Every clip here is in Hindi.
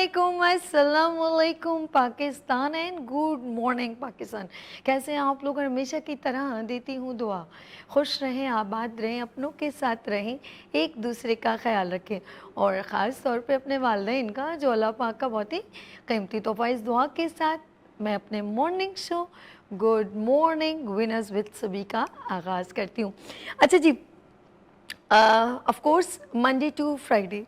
अस्सलाम वालेकुम Pakistan and good morning Pakistan. कैसे हैं आप लोग? हमेशा की तरह देती हूँ दुआ, खुश रहें, आबाद रहें, अपनों के साथ रहें, एक दूसरे का ख्याल रखें और ख़ास तौर पे अपने वालिदैन का, जो अल्लाह पाक का बहुत ही कीमती तोहफ़ा। इस दुआ के साथ मैं अपने morning show good morning winners with सभी का आगाज़ करती हूँ। अच्छा जी, of course Monday to Friday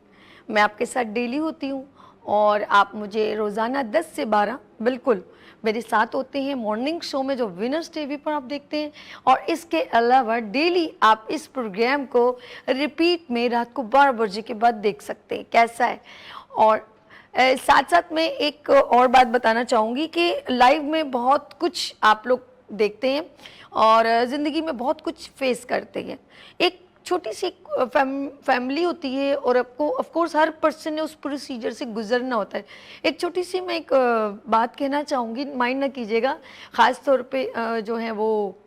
मैं आपके साथ डेली होती हूँ और आप मुझे रोज़ाना 10 से 12 बिल्कुल मेरे साथ होते हैं मॉर्निंग शो में, जो विनर्स टीवी पर आप देखते हैं। और इसके अलावा डेली आप इस प्रोग्राम को रिपीट में रात को 12 बजे के बाद देख सकते हैं। कैसा है? और साथ साथ मैं एक और बात बताना चाहूँगी कि लाइव में बहुत कुछ आप लोग देखते हैं और ज़िंदगी में बहुत कुछ फेस करते हैं। एक छोटी सी फैमिली होती है और आपको ऑफ कोर्स हर पर्सन ने उस प्रोसीजर से गुजरना होता है। एक छोटी सी मैं एक बात कहना चाहूँगी, माइंड ना कीजिएगा। ख़ास तौर पे जो है वो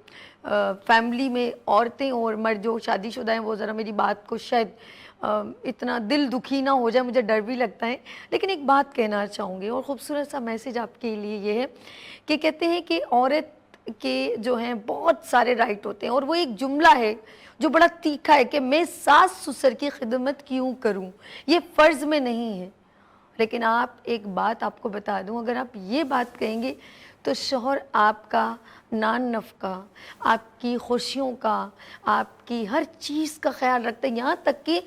फैमिली में औरतें और मर्द जो शादीशुदा हैं वो ज़रा मेरी बात को शायद इतना दिल दुखी ना हो जाए, मुझे डर भी लगता है। लेकिन एक बात कहना चाहूँगी और ख़ूबसूरत सा मैसेज आपके लिए ये है कि कहते हैं कि औरत के जो हैं बहुत सारे राइट होते हैं और वो एक जुमला है जो बड़ा तीखा है कि मैं सास ससुर की खिदमत क्यों करूं, ये फ़र्ज़ में नहीं है। लेकिन आप एक बात आपको बता दूं, अगर आप ये बात कहेंगे तो शौहर आपका नान नफ़का, आपकी खुशियों का, आपकी हर चीज़ का ख्याल रखते हैं। यहाँ तक कि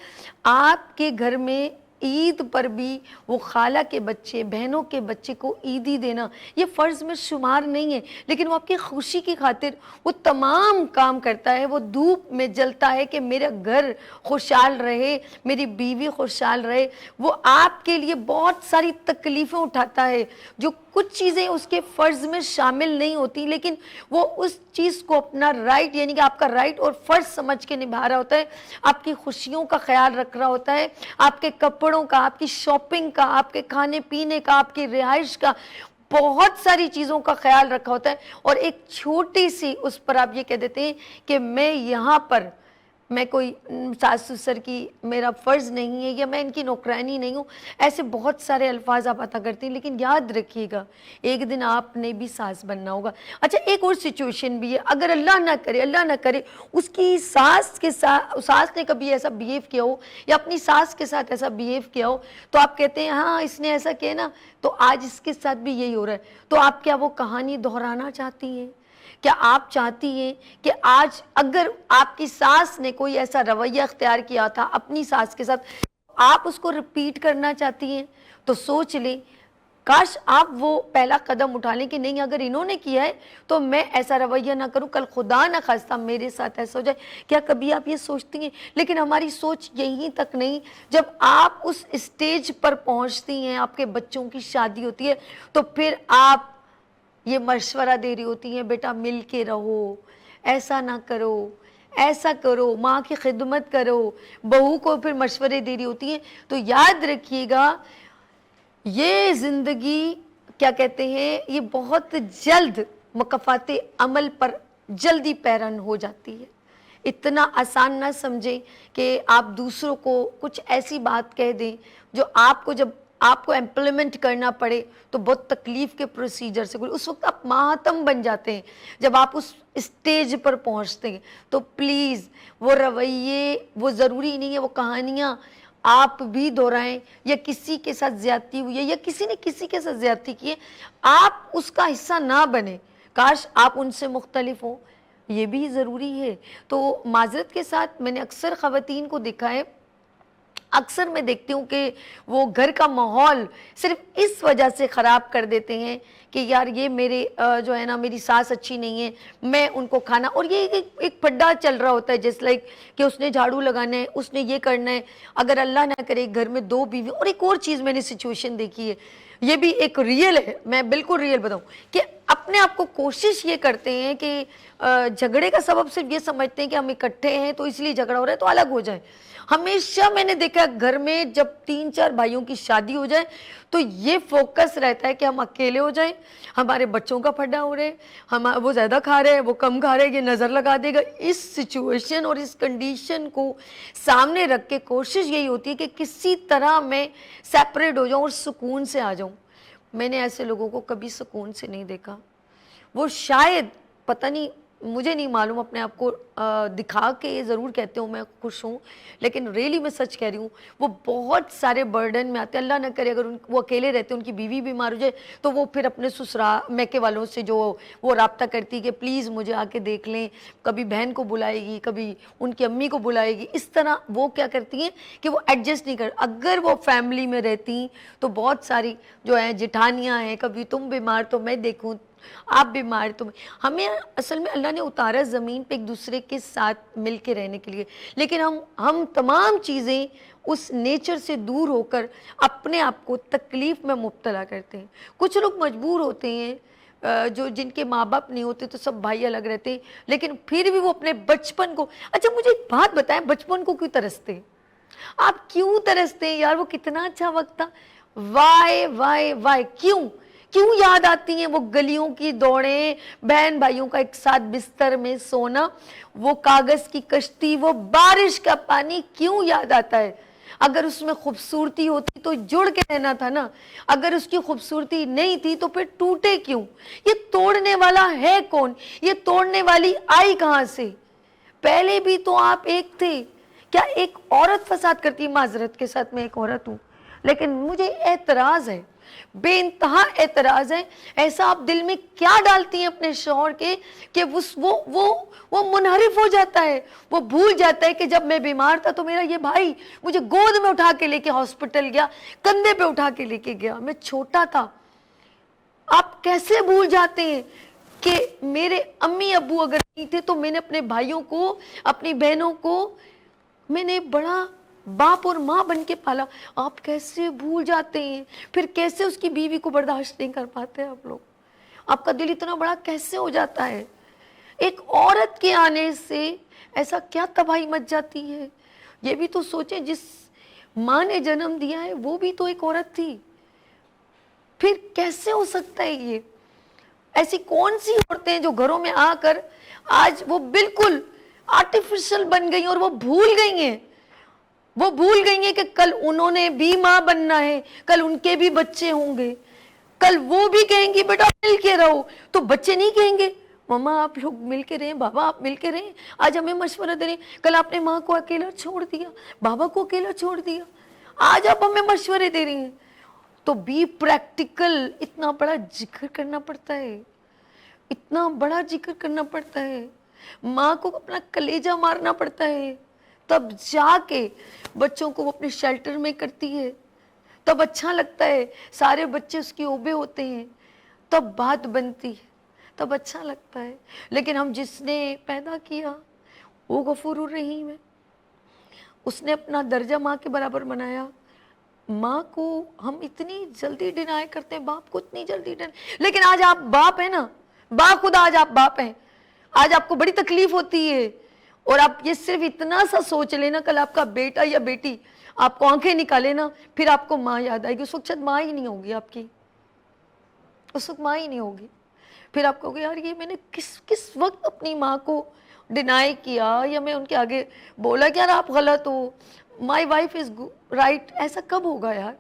आपके घर में ईद पर भी वो खाला के बच्चे, बहनों के बच्चे को ईदी देना ये फ़र्ज़ में शुमार नहीं है, लेकिन वो आपकी खुशी की खातिर वो तमाम काम करता है। वो धूप में जलता है कि मेरा घर खुशहाल रहे, मेरी बीवी खुशहाल रहे। वो आपके लिए बहुत सारी तकलीफ़ें उठाता है, जो कुछ चीज़ें उसके फ़र्ज़ में शामिल नहीं होती, लेकिन वो उस चीज़ को अपना राइट यानी कि आपका राइट और फ़र्ज़ समझ के निभा रहा होता है। आपकी खुशियों का ख्याल रख रहा होता है, आपके कपड़ों का, आपकी शॉपिंग का, आपके खाने पीने का, आपकी रिहाइश का, बहुत सारी चीज़ों का ख्याल रखा होता है। और एक छोटी सी उस पर आप ये कह देते हैं कि मैं यहाँ पर मैं कोई सास ससुर की मेरा फ़र्ज़ नहीं है या मैं इनकी नौकरानी नहीं हूँ। ऐसे बहुत सारे अल्फाज आप अता करती हैं, लेकिन याद रखिएगा एक दिन आपने भी सास बनना होगा। अच्छा, एक और सिचुएशन भी है, अगर अल्लाह ना करे उसकी सास के साथ, सास ने कभी ऐसा बिहेव किया हो या अपनी सास के साथ ऐसा बिहेव किया हो, तो आप कहते हैं हाँ इसने ऐसा किया ना, तो आज इसके साथ भी यही हो रहा है। तो आप क्या वो कहानी दोहराना चाहती हैं? क्या आप चाहती हैं कि आज अगर आपकी सास ने कोई ऐसा रवैया अख्तियार किया था अपनी सास के साथ, आप उसको रिपीट करना चाहती हैं? तो सोच लें, काश आप वो पहला कदम उठा लें कि नहीं, अगर इन्होंने किया है तो मैं ऐसा रवैया ना करूं, कल खुदा ना खास्ता मेरे साथ ऐसा हो जाए। क्या कभी आप ये सोचती हैं? लेकिन हमारी सोच यहीं तक नहीं, जब आप उस स्टेज पर पहुंचती हैं, आपके बच्चों की शादी होती है, तो फिर आप ये मशवरा दे रही होती हैं, बेटा मिल के रहो, ऐसा ना करो, ऐसा करो, माँ की खिदमत करो, बहू को फिर मशवरे दे रही होती हैं। तो याद रखिएगा, ये ज़िंदगी क्या कहते हैं, ये बहुत जल्द मुकफ़ाते अमल पर जल्दी पैरन हो जाती है। इतना आसान ना समझें कि आप दूसरों को कुछ ऐसी बात कह दें जो आपको, जब आपको इम्प्लीमेंट करना पड़े तो बहुत तकलीफ़ के प्रोसीजर से, उस वक्त आप मातम बन जाते हैं। जब आप उस स्टेज पर पहुंचते हैं तो प्लीज़ वो रवैये, वो ज़रूरी नहीं है वो कहानियाँ आप भी दोहराएं, या किसी के साथ ज़्यादती हुई है या किसी ने किसी के साथ ज़्यादती की है, आप उसका हिस्सा ना बने। काश आप उनसे मुख्तलिफ हों, ये भी ज़रूरी है। तो माज़रत के साथ मैंने अक्सर ख़वातीन को देखा है, अक्सर मैं देखती हूँ कि वो घर का माहौल सिर्फ इस वजह से ख़राब कर देते हैं कि यार ये मेरे जो है ना, मेरी सास अच्छी नहीं है, मैं उनको खाना, और ये एक फड्डा चल रहा होता है जैसे लाइक कि उसने झाड़ू लगाना है, उसने ये करना है। अगर अल्लाह ना करे घर में 2 बीवी, और एक और चीज़ मैंने सिचुएशन देखी है, ये भी एक रियल है, मैं बिल्कुल रियल बताऊँ कि अब अपने आप को कोशिश ये करते हैं कि झगड़े का सबब सिर्फ ये समझते हैं कि हम इकट्ठे हैं तो इसलिए झगड़ा हो रहा है तो अलग हो जाए। हमेशा मैंने देखा है घर में जब 3-4 भाइयों की शादी हो जाए तो ये फोकस रहता है कि हम अकेले हो जाएं, हमारे बच्चों का फड्डा हो रहे, हम वो ज़्यादा खा रहे हैं, वो कम खा रहे हैं, ये नज़र लगा देगा। इस सिचुएशन और इस कंडीशन को सामने रख के कोशिश यही होती है कि किसी तरह मैं सेपरेट हो जाऊं और सुकून से आ जाऊं। मैंने ऐसे लोगों को कभी सुकून से नहीं देखा। वो शायद पता नहीं, मुझे नहीं मालूम, अपने आप को दिखा के ये ज़रूर कहते हो मैं खुश हूँ, लेकिन रियली मैं सच कह रही हूँ, वो बहुत सारे बर्डन में आते हैं। अल्लाह ना करे अगर वो अकेले रहते, उनकी बीवी बीमार हो जाए तो वो फिर अपने ससुराल मैके वालों से जो वो रब्ता करती है कि प्लीज़ मुझे आके देख लें, कभी बहन को बुलाएगी, कभी उनकी अम्मी को बुलाएगी। इस तरह वो क्या करती हैं कि वो एडजस्ट नहीं कर। अगर वो फैमिली में रहती तो बहुत सारी जो है जिठानियाँ हैं, कभी तुम बीमार तो मैं देखूँ, आप बीमार तो हमें असल में अल्लाह ने उतारा ज़मीन पे एक दूसरे के साथ मिल के रहने के लिए, लेकिन हम तमाम चीज़ें उस नेचर से दूर होकर अपने आप को तकलीफ़ में मुब्तला करते हैं। कुछ लोग मजबूर होते हैं, जो जिनके माँ बाप नहीं होते तो सब भाई अलग रहते हैं, लेकिन फिर भी वो अपने बचपन को। अच्छा मुझे एक बात बताएं, बचपन को क्यों तरसते हैं आप? क्यों तरसते हैं यार? वो कितना अच्छा वक्त था। वाई वाई वाई, क्यों क्यों याद आती हैं वो गलियों की दौड़ें, बहन भाइयों का एक साथ बिस्तर में सोना, वो कागज की कश्ती, वो बारिश का पानी क्यों याद आता है? अगर उसमें खूबसूरती होती तो जुड़ के रहना था ना, अगर उसकी खूबसूरती नहीं थी तो फिर टूटे क्यों? ये तोड़ने वाला है कौन? ये तोड़ने वाली आई कहां से? पहले भी तो आप एक थे। क्या एक औरत फसाद करती है? माजरत के साथ मैं एक औरत हूं, लेकिन मुझे एतराज है, बेइंतहा एतराज है। ऐसा आप दिल में क्या डालती हैं अपने शौहर के कि वो मुनहरिफ हो जाता है, वो भूल जाता है कि जब मैं बीमार था तो मेरा ये भाई मुझे गोद में उठा के लेके हॉस्पिटल गया, कंधे पे उठा के लेके गया, मैं छोटा था। आप कैसे भूल जाते हैं कि मेरे अम्मी अब्बू अगर नहीं थे तो मैंने अपने भाइयों को, अपनी बहनों को मैंने बड़ा बाप और माँ बन के पाला। आप कैसे भूल जाते हैं? फिर कैसे उसकी बीवी को बर्दाश्त नहीं कर पाते आप लोग? आपका दिल इतना बड़ा कैसे हो जाता है? एक औरत के आने से ऐसा क्या तबाही मच जाती है? ये भी तो सोचें, जिस माँ ने जन्म दिया है वो भी तो एक औरत थी। फिर कैसे हो सकता है ये? ऐसी कौन सी औरतें हैं जो घरों में आकर आज वो बिल्कुल आर्टिफिशियल बन गई और वो भूल गई हैं, वो भूल गई हैं कि कल उन्होंने भी माँ बनना है, कल उनके भी बच्चे होंगे, कल वो भी कहेंगी बेटा मिल के रहो, तो बच्चे नहीं कहेंगे मम्मा आप लोग मिल के रहें, बाबा आप मिल के रहें, आज हमें मशवरा दे रहे हैं। कल आपने माँ को अकेला छोड़ दिया, बाबा को अकेला छोड़ दिया, आज आप हमें मशवरे दे रही हैं। तो बी प्रैक्टिकल। इतना बड़ा जिक्र करना पड़ता है, इतना बड़ा जिक्र करना पड़ता है, माँ को अपना कलेजा मारना पड़ता है, तब जाके बच्चों को वो अपने शेल्टर में करती है, तब अच्छा लगता है। सारे बच्चे उसकी ओबे होते हैं, तब बात बनती है, तब अच्छा लगता है। लेकिन हम जिसने पैदा किया वो गफूरुर रहीम है, उसने अपना दर्जा माँ के बराबर बनाया। माँ को हम इतनी जल्दी डिनाई करते हैं, बाप को इतनी जल्दी डिनाई। लेकिन आज आप बाप है ना, बाखुदा आज आप बाप हैं, आज आपको बड़ी तकलीफ होती है और आप ये सिर्फ इतना सा सोच लेना, कल आपका बेटा या बेटी आपको आंखें निकाले ना, फिर आपको माँ याद आएगी। उस वक्त शायद माँ ही नहीं होगी आपकी, उस वक्त माँ ही नहीं होगी। फिर आप कहोगे यार ये मैंने किस वक्त अपनी माँ को डिनाई किया, या मैं उनके आगे बोला कि यार आप गलत हो, माई वाइफ इज राइट, ऐसा कब होगा यार?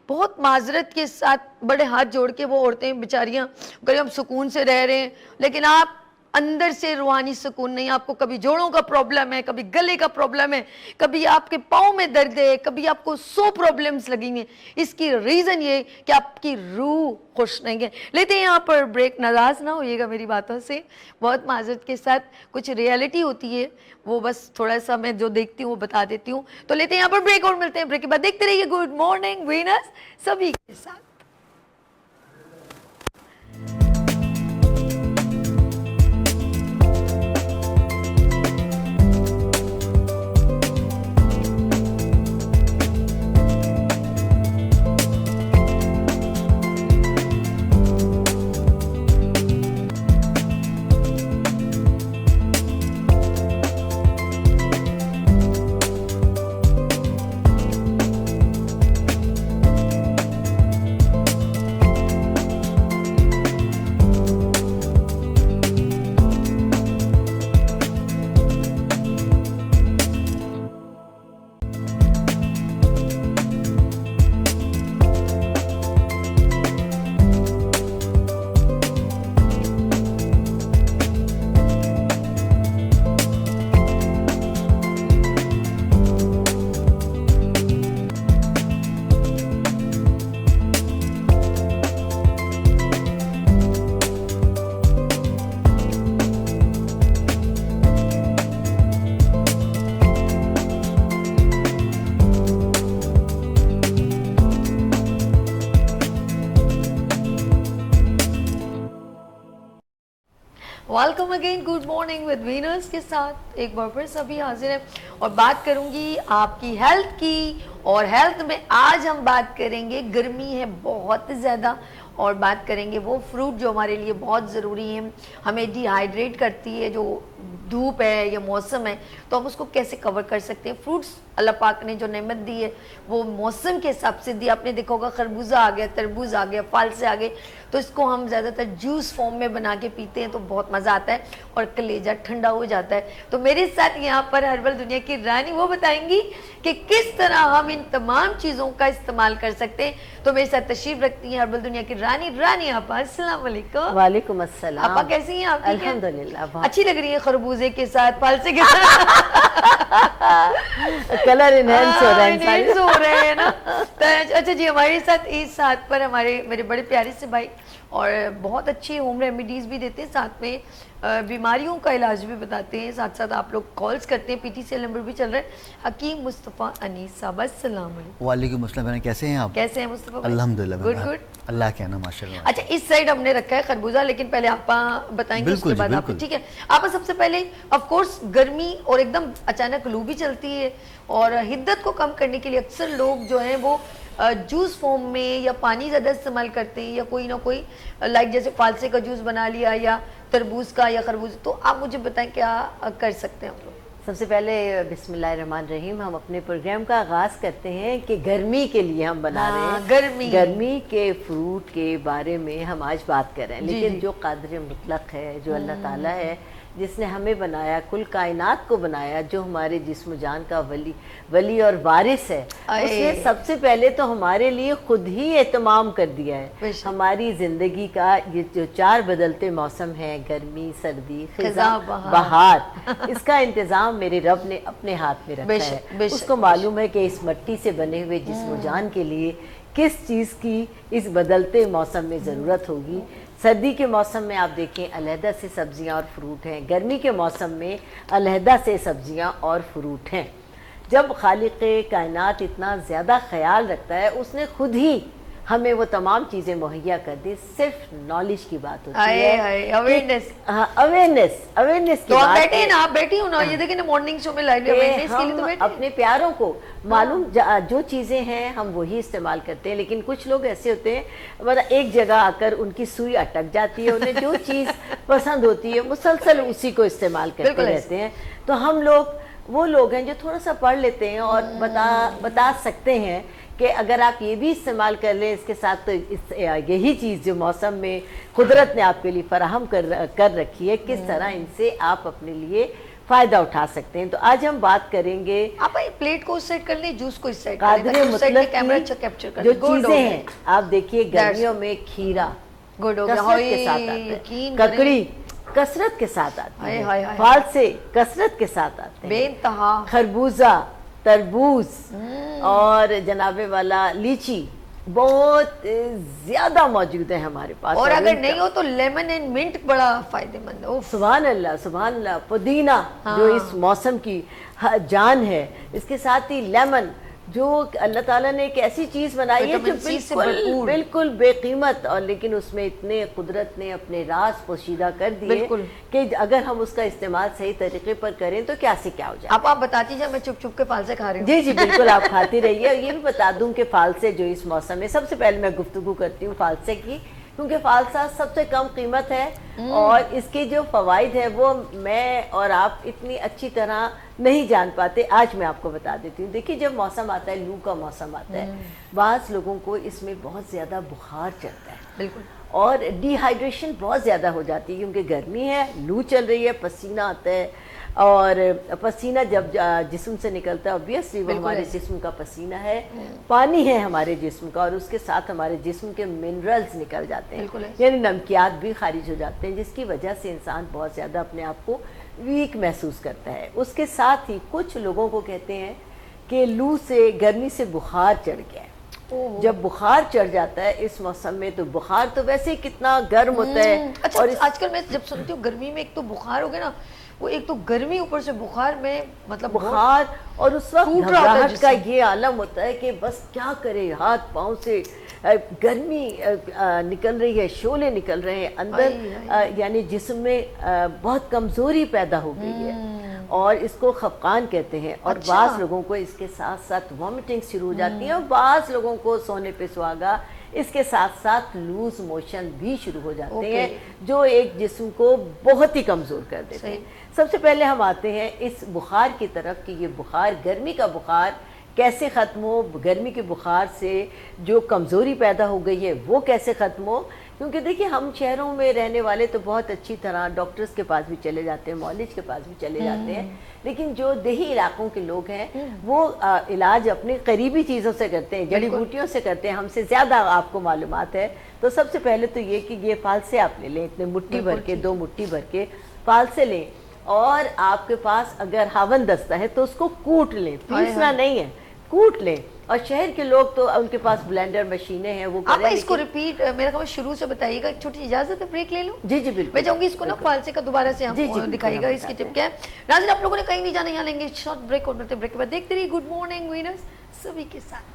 बहुत माजरत के साथ बड़े हाथ जोड़ के वो औरतें बेचारियां कहीं हम सुकून से रह रहे हैं, लेकिन आप अंदर से रूहानी सुकून नहीं। आपको कभी जोड़ों का प्रॉब्लम है, कभी गले का प्रॉब्लम है, कभी आपके पाँव में दर्द है, कभी आपको 100 प्रॉब्लम्स लगी हैं। इसकी रीज़न ये कि आपकी रूह खुश नहीं है। लेते हैं यहाँ पर ब्रेक, नाराज़ ना होइएगा मेरी बातों से, बहुत माजरत के साथ कुछ रियलिटी होती है, वो बस थोड़ा सा मैं जो देखती हूँ वो बता देती हूँ। तो लेते हैं यहाँ पर ब्रेक और मिलते हैं ब्रेक के बाद। देखते रहिए गुड मॉर्निंग वीनस सभी के साथ। Welcome again good morning with Venus के साथ एक बार फिर सभी हाजिर हैं और बात करूंगी आपकी हेल्थ की। और हेल्थ में आज हम बात करेंगे, गर्मी है बहुत ज़्यादा, और बात करेंगे वो फ्रूट जो हमारे लिए बहुत ज़रूरी है, हमें डिहाइड्रेट करती है, जो धूप है या मौसम है, तो हम उसको कैसे कवर कर सकते हैं। फ्रूट्स अल्लाह पाक ने जो नेमत दी है वो मौसम के हिसाब से दी। आपने देखा होगा खरबूजा आ गया, तरबूज आ गया, फल से आ गए, तो इसको हम ज़्यादातर जूस फॉर्म में बना के पीते हैं तो बहुत मज़ा आता है और कलेजा ठंडा हो जाता है। तो मेरे साथ यहाँ पर हर्बल दुनिया की रानी वो बताएंगी कि किस तरह हम इन तमाम चीज़ों का इस्तेमाल कर सकते हैं। तो मेरे साथ तशरीफ रखती हैं हर्बल दुनिया की रानी आपा। अस्सलाम वालेकुम। वालेकुम अस्सलाम। आपा कैसी हैं? आप ठीक हैं? अल्हम्दुलिल्लाह। अच्छी लग रही है खरबूजे के साथ, फालसे के साथ। कलर इनहेंस हो रहा है, इनहेंस हो रहे हैं ना। तो अच्छा जी, हमारे साथ इस साथ पर हमारे मेरे बड़े प्यारे से भाई और बहुत अच्छी होम रेमेडीज़ भी देते हैं, साथ में बीमारियों का इलाज भी बताते हैं। साथ साथ आप लोग कॉल्स करते हैं, PTCL नंबर भी चल रहा है। हकीम मुस्तफ़ा अनीस साहब, अस्सलाम वालेकुम। वालेकुम अस्सलाम। कैसे हैं आप? कैसे हैं मुस्तफ़ा भाई? अल्हम्दुलिल्लाह गुड गुड। अल्लाह के ना माशाल्लाह। अच्छा, इस साइड हमने रखा है खरबूजा, लेकिन पहले आप बताएंगे, उसके बाद आप, ठीक है? आप सबसे पहले ऑफ कोर्स गर्मी और एकदम अचानक लू भी चलती है, और हिद्दत को कम करने के लिए अक्सर लोग जो हैं वो जूस फॉर्म में या पानी ज़्यादा इस्तेमाल करते हैं, या कोई ना कोई लाइक जैसे फालसे का जूस बना लिया या तरबूज का या खरबूज। तो आप मुझे बताएं क्या कर सकते हैं हम लोग? सबसे पहले बिस्मिल्लाहिर्रहमानिर्रहीम, हम अपने प्रोग्राम का आगाज़ करते हैं कि गर्मी के लिए हम बना रहे हैं। गर्मी के फ्रूट के बारे में हम आज बात कर रहे हैं, लेकिन जो कादिर मुतलक है, जो अल्लाह ताला है, जिसने हमें बनाया, कुल कायनात को बनाया, जो हमारे जिस्म जान का वली और वारिस है, उसने सबसे पहले तो हमारे लिए खुद ही एहतमाम कर दिया है। हमारी ज़िंदगी का ये जो 4 बदलते मौसम हैं, गर्मी, सर्दी, खिज़ां, बहार, इसका इंतज़ाम मेरे रब ने अपने हाथ में रखा है। उसको मालूम है कि इस मिट्टी से बने हुए जिस्म जान के लिए किस चीज़ की इस बदलते मौसम में ज़रूरत होगी। सर्दी के मौसम में आप देखें अलहदा से सब्जियां और फ्रूट हैं, गर्मी के मौसम में अलहदा से सब्जियां और फ्रूट हैं। जब खालिक़े कायनात इतना ज़्यादा ख्याल रखता है, उसने खुद ही हमें वो तमाम चीज़ें मुहैया कर दी। सिर्फ नॉलेज की बात होती है, अवेयरनेस। हाँ, अवेयरनेस की तो बात। आप बैठे ना, आप बैठी हो ना, ये देखिए ना मॉर्निंग शो में लाइव अवेयरनेस के लिए तो बैठे। अपने प्यारों को मालूम जो चीज़ें हैं हम वही इस्तेमाल करते हैं, लेकिन कुछ लोग ऐसे होते हैं, मतलब एक जगह आकर उनकी सुई अटक जाती है, उन्हें जो चीज़ पसंद होती है मुसलसल उसी को इस्तेमाल करते रहते हैं। तो हम लोग वो लोग हैं जो थोड़ा सा पढ़ लेते हैं और बता सकते हैं कि अगर आप ये भी इस्तेमाल कर लें इसके साथ, तो यही चीज़ जो मौसम में कुदरत ने आपके लिए फराहम कर रखी है, किस तरह इनसे आप अपने लिए फ़ायदा उठा सकते हैं। तो आज हम बात करेंगे, आप प्लेट को उस साइड कर लें, जूस को इस साइड कर कादिर मुतलक कैमरा अच्छा कैप्चर कर जो चीज़ें हैं। आप देखिए गर्मियों में खीरा कसरत के साथ आता है, ककड़ी कसरत के साथ आती है, फल से कसरत के साथ आते हैं, बेइंतहा खरबूजा, तरबूज और जनाबे वाला लीची बहुत ज्यादा मौजूद है हमारे पास। और अगर नहीं हो तो लेमन एंड मिंट बड़ा फायदेमंद है। सुभान अल्लाह, पुदीना जो इस मौसम की जान है, इसके साथ ही लेमन जो अल्लाह ताला ने एक ऐसी चीज़ बनाई है जो बिल्कुल बेकीमत, और लेकिन उसमें इतने कुदरत ने अपने राज पोशीदा कर दिए कि अगर हम उसका इस्तेमाल सही तरीके पर करें तो क्या से क्या हो जाए। आप बताती जाए, मैं चुप चुप के फालसे खा रही हूँ। जी बिल्कुल, आप खाती रहिए। ये भी बता दूं कि फालसे जो इस मौसम में, सबसे पहले मैं गुफ्तगू करती हूँ फालसे की, क्योंकि फालसा सबसे कम कीमत है और इसके जो फ़वाइद है वो मैं और आप इतनी अच्छी तरह नहीं जान पाते। आज मैं आपको बता देती हूँ। देखिए, जब मौसम आता है, लू का मौसम आता है, बाज़ लोगों को इसमें बहुत ज़्यादा बुखार चढ़ता है, बिल्कुल, और डिहाइड्रेशन बहुत ज़्यादा हो जाती है, क्योंकि गर्मी है, लू चल रही है, पसीना आता है, और पसीना जब जिस्म से निकलता है, ऑब्वियसली वो हमारे जिस्म का पसीना है, पानी है हमारे जिस्म का, और उसके साथ हमारे जिस्म के मिनरल्स निकल जाते हैं, यानी नमकियात भी खारिज हो जाते हैं, जिसकी वजह से इंसान बहुत ज़्यादा अपने आप को वीक महसूस करता है। उसके साथ ही कुछ लोगों को कहते हैं कि लू से, गर्मी से बुखार चढ़ गया है। जब बुखार चढ़ जाता है इस मौसम में, तो बुखार तो वैसे ही कितना गर्म होता है। अच्छा, और आजकल मैं जब सुनती हूँ गर्मी में एक तो बुखार हो गया ना, वो एक तो गर्मी ऊपर से बुखार में, मतलब बुखार, और उस वक्त टूट रहा होता है घबराहट का जिस्म। ये आलम होता है कि बस क्या करे, हाथ पाँव से गर्मी निकल रही है, शोले निकल रहे हैं अंदर, यानी जिस्म में बहुत कमजोरी पैदा हो गई है और इसको खफकान कहते हैं। और अच्छा। बाज़ लोगों को इसके साथ साथ वॉमिटिंग शुरू हो जाती है और बाज़ लोगों को सोने पे सुहागा इसके साथ साथ लूज मोशन भी शुरू हो जाते हैं, जो एक जिस्म को बहुत ही कमज़ोर कर देते हैं। सबसे पहले हम आते हैं इस बुखार की तरफ कि ये बुखार, गर्मी का बुखार कैसे ख़त्म हो, गर्मी के बुखार से जो कमज़ोरी पैदा हो गई है वो कैसे ख़त्म हो। क्योंकि देखिए, हम शहरों में रहने वाले तो बहुत अच्छी तरह डॉक्टर्स के पास भी चले जाते हैं, मौलिज के पास भी चले जाते हैं, लेकिन जो देही इलाकों के लोग हैं वो इलाज अपने करीबी चीज़ों से करते हैं, जड़ी बूटियों से करते हैं। हमसे ज़्यादा आपको मालूमात है। तो सबसे पहले तो ये कि ये फालसे आप ले लें, इतने मुट्ठी भर के, 2 मुट्ठी भर के फालसे लें, और आपके पास अगर हावन दस्ता है तो उसको कूट लें, पीसना नहीं है, कूट लें। और शहर के लोग तो उनके पास ब्लेंडर मशीनें हैं, वो आप करें। इसको रिपीट मेरे ख्याल शुरू से बताइएगा। एक छोटी इजाजत है, ब्रेक ले लूं? जी जी बिल्कुल। मैं चाहूंगी इसको ना फालसे का दोबारा से हम दिखाइएगा, इसकी टिप क्या है। नाज़रीन, आप लोगों ने कहीं नहीं जाना, यहाँ लेंगे शॉर्ट ब्रेक और ब्रेक के बाद देखते रहिए गुड मॉर्निंग विनर्स सभी के साथ।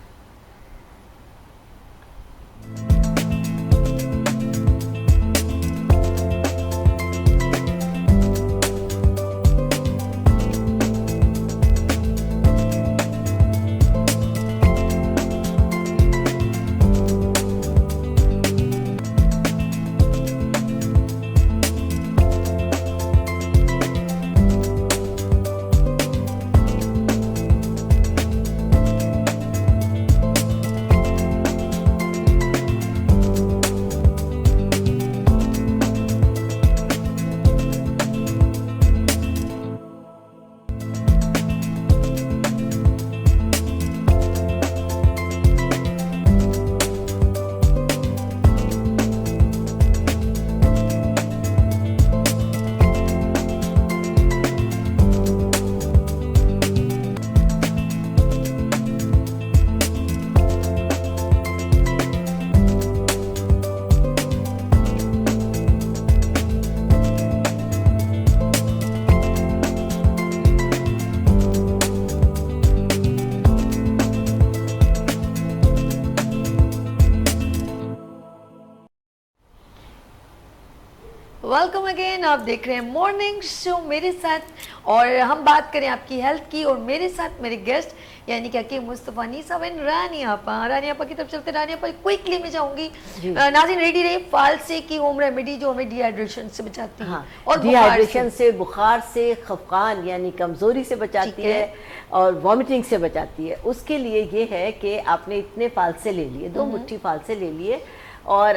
वेलकम अगेन, आप देख रहे हैं मॉर्निंग शो मेरे साथ, और हम बात करें आपकी हेल्थ की, और मेरे साथ मेरे गेस्ट यानी क्या कि मुस्तफ़ा नीसा बिन रानी आपा की तरफ चलते। रानी आपा, क्विकली में जाऊंगी। नाज़रीन रेडी रहे। फालसे की होम रेमेडी जो हमें डिहाइड्रेशन से बचाती है, और डिहाइड्रेशन से, बुखार से, खफकान यानी कमजोरी से बचाती है और वॉमिटिंग से बचाती है। उसके लिए ये है कि आपने इतने फालसे ले लिए, 2 मुट्ठी फालसे ले लिए, और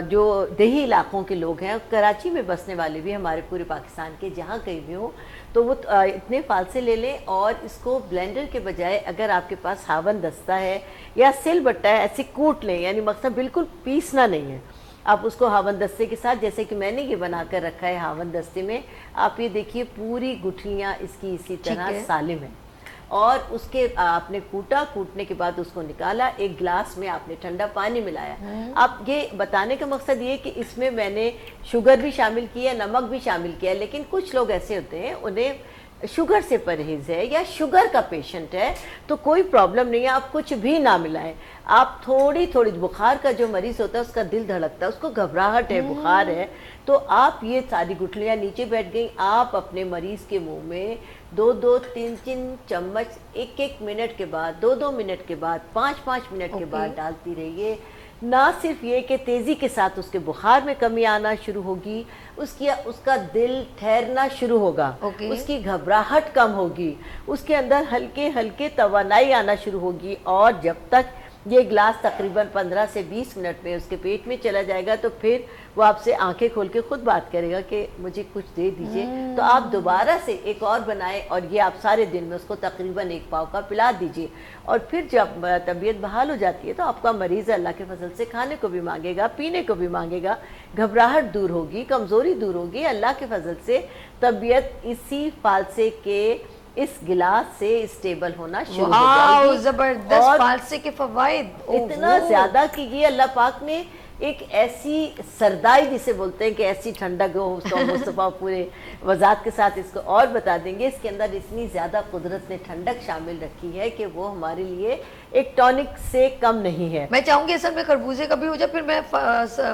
जो देही इलाकों के लोग हैं, कराची में बसने वाले भी, हमारे पूरे पाकिस्तान के जहाँ कहीं भी हो, तो वो इतने फालसे ले लें और इसको ब्लेंडर के बजाय अगर आपके पास हावन दस्ता है या सिल बट्टा है, ऐसे कूट लें। यानी मकसद बिल्कुल पीसना नहीं है, आप उसको हावन दस्ते के साथ, जैसे कि मैंने ये बना कर रखा है हावन दस्ते में, आप ये देखिए पूरी गुठलियाँ इसकी इसी तरह सालिम है। और उसके आपने कूटा, कूटने के बाद उसको निकाला, एक गिलास में आपने ठंडा पानी मिलाया। अब ये बताने का मकसद ये कि इसमें मैंने शुगर भी शामिल की है, नमक भी शामिल किया है, लेकिन कुछ लोग ऐसे होते हैं उन्हें शुगर से परहेज है या शुगर का पेशेंट है, तो कोई प्रॉब्लम नहीं है, आप कुछ भी ना मिलाएं। आप थोड़ी थोड़ी, बुखार का जो मरीज होता है उसका दिल धड़कता है, उसको घबराहट है, बुखार है, तो आप ये सारी गुठलियाँ नीचे बैठ गई, आप अपने मरीज के मुंह में 2-2, 3-3 चम्मच 1-1 मिनट के बाद, 2-2 मिनट के बाद, 5-5 मिनट के बाद डालती रहिए। ना सिर्फ ये कि तेज़ी के साथ उसके बुखार में कमी आना शुरू होगी, उसका दिल ठहरना शुरू होगा, उसकी घबराहट कम होगी, उसके अंदर हल्के हल्के तवानाई आना शुरू होगी, और जब तक ये गिलास तकरीबन 15 से 20 मिनट में उसके पेट में चला जाएगा तो फिर वो आपसे आंखें खोल के खुद बात करेगा कि मुझे कुछ दे दीजिए। तो आप दोबारा से एक और बनाएं और ये आप सारे दिन में उसको तकरीबन 1 पाव का पिला दीजिए। और फिर जब तबीयत बहाल हो जाती है तो आपका मरीज़ अल्लाह के फजल से खाने को भी मांगेगा, पीने को भी मांगेगा, घबराहट दूर होगी, कमज़ोरी दूर होगी, अल्लाह के फजल से तबीयत इसी फालसे के इस गिलास से स्टेबल होना शुरू हो जाएगी। जबरदस्त फालसे के फवाइद इतना ज्यादा कि ये अल्लाह पाक ने एक ऐसी सरदाई जिसे बोलते हैं कि ऐसी ठंडक हो, तो मुस्तफ़ा पूरे वजात के साथ इसको और बता देंगे। इसके अंदर इतनी ज़्यादा कुदरत ने ठंडक शामिल रखी है कि वो हमारे लिए एक टॉनिक से कम नहीं है। मैं चाहूंगी असल में खरबूजे का भी हो जाए, फिर मैं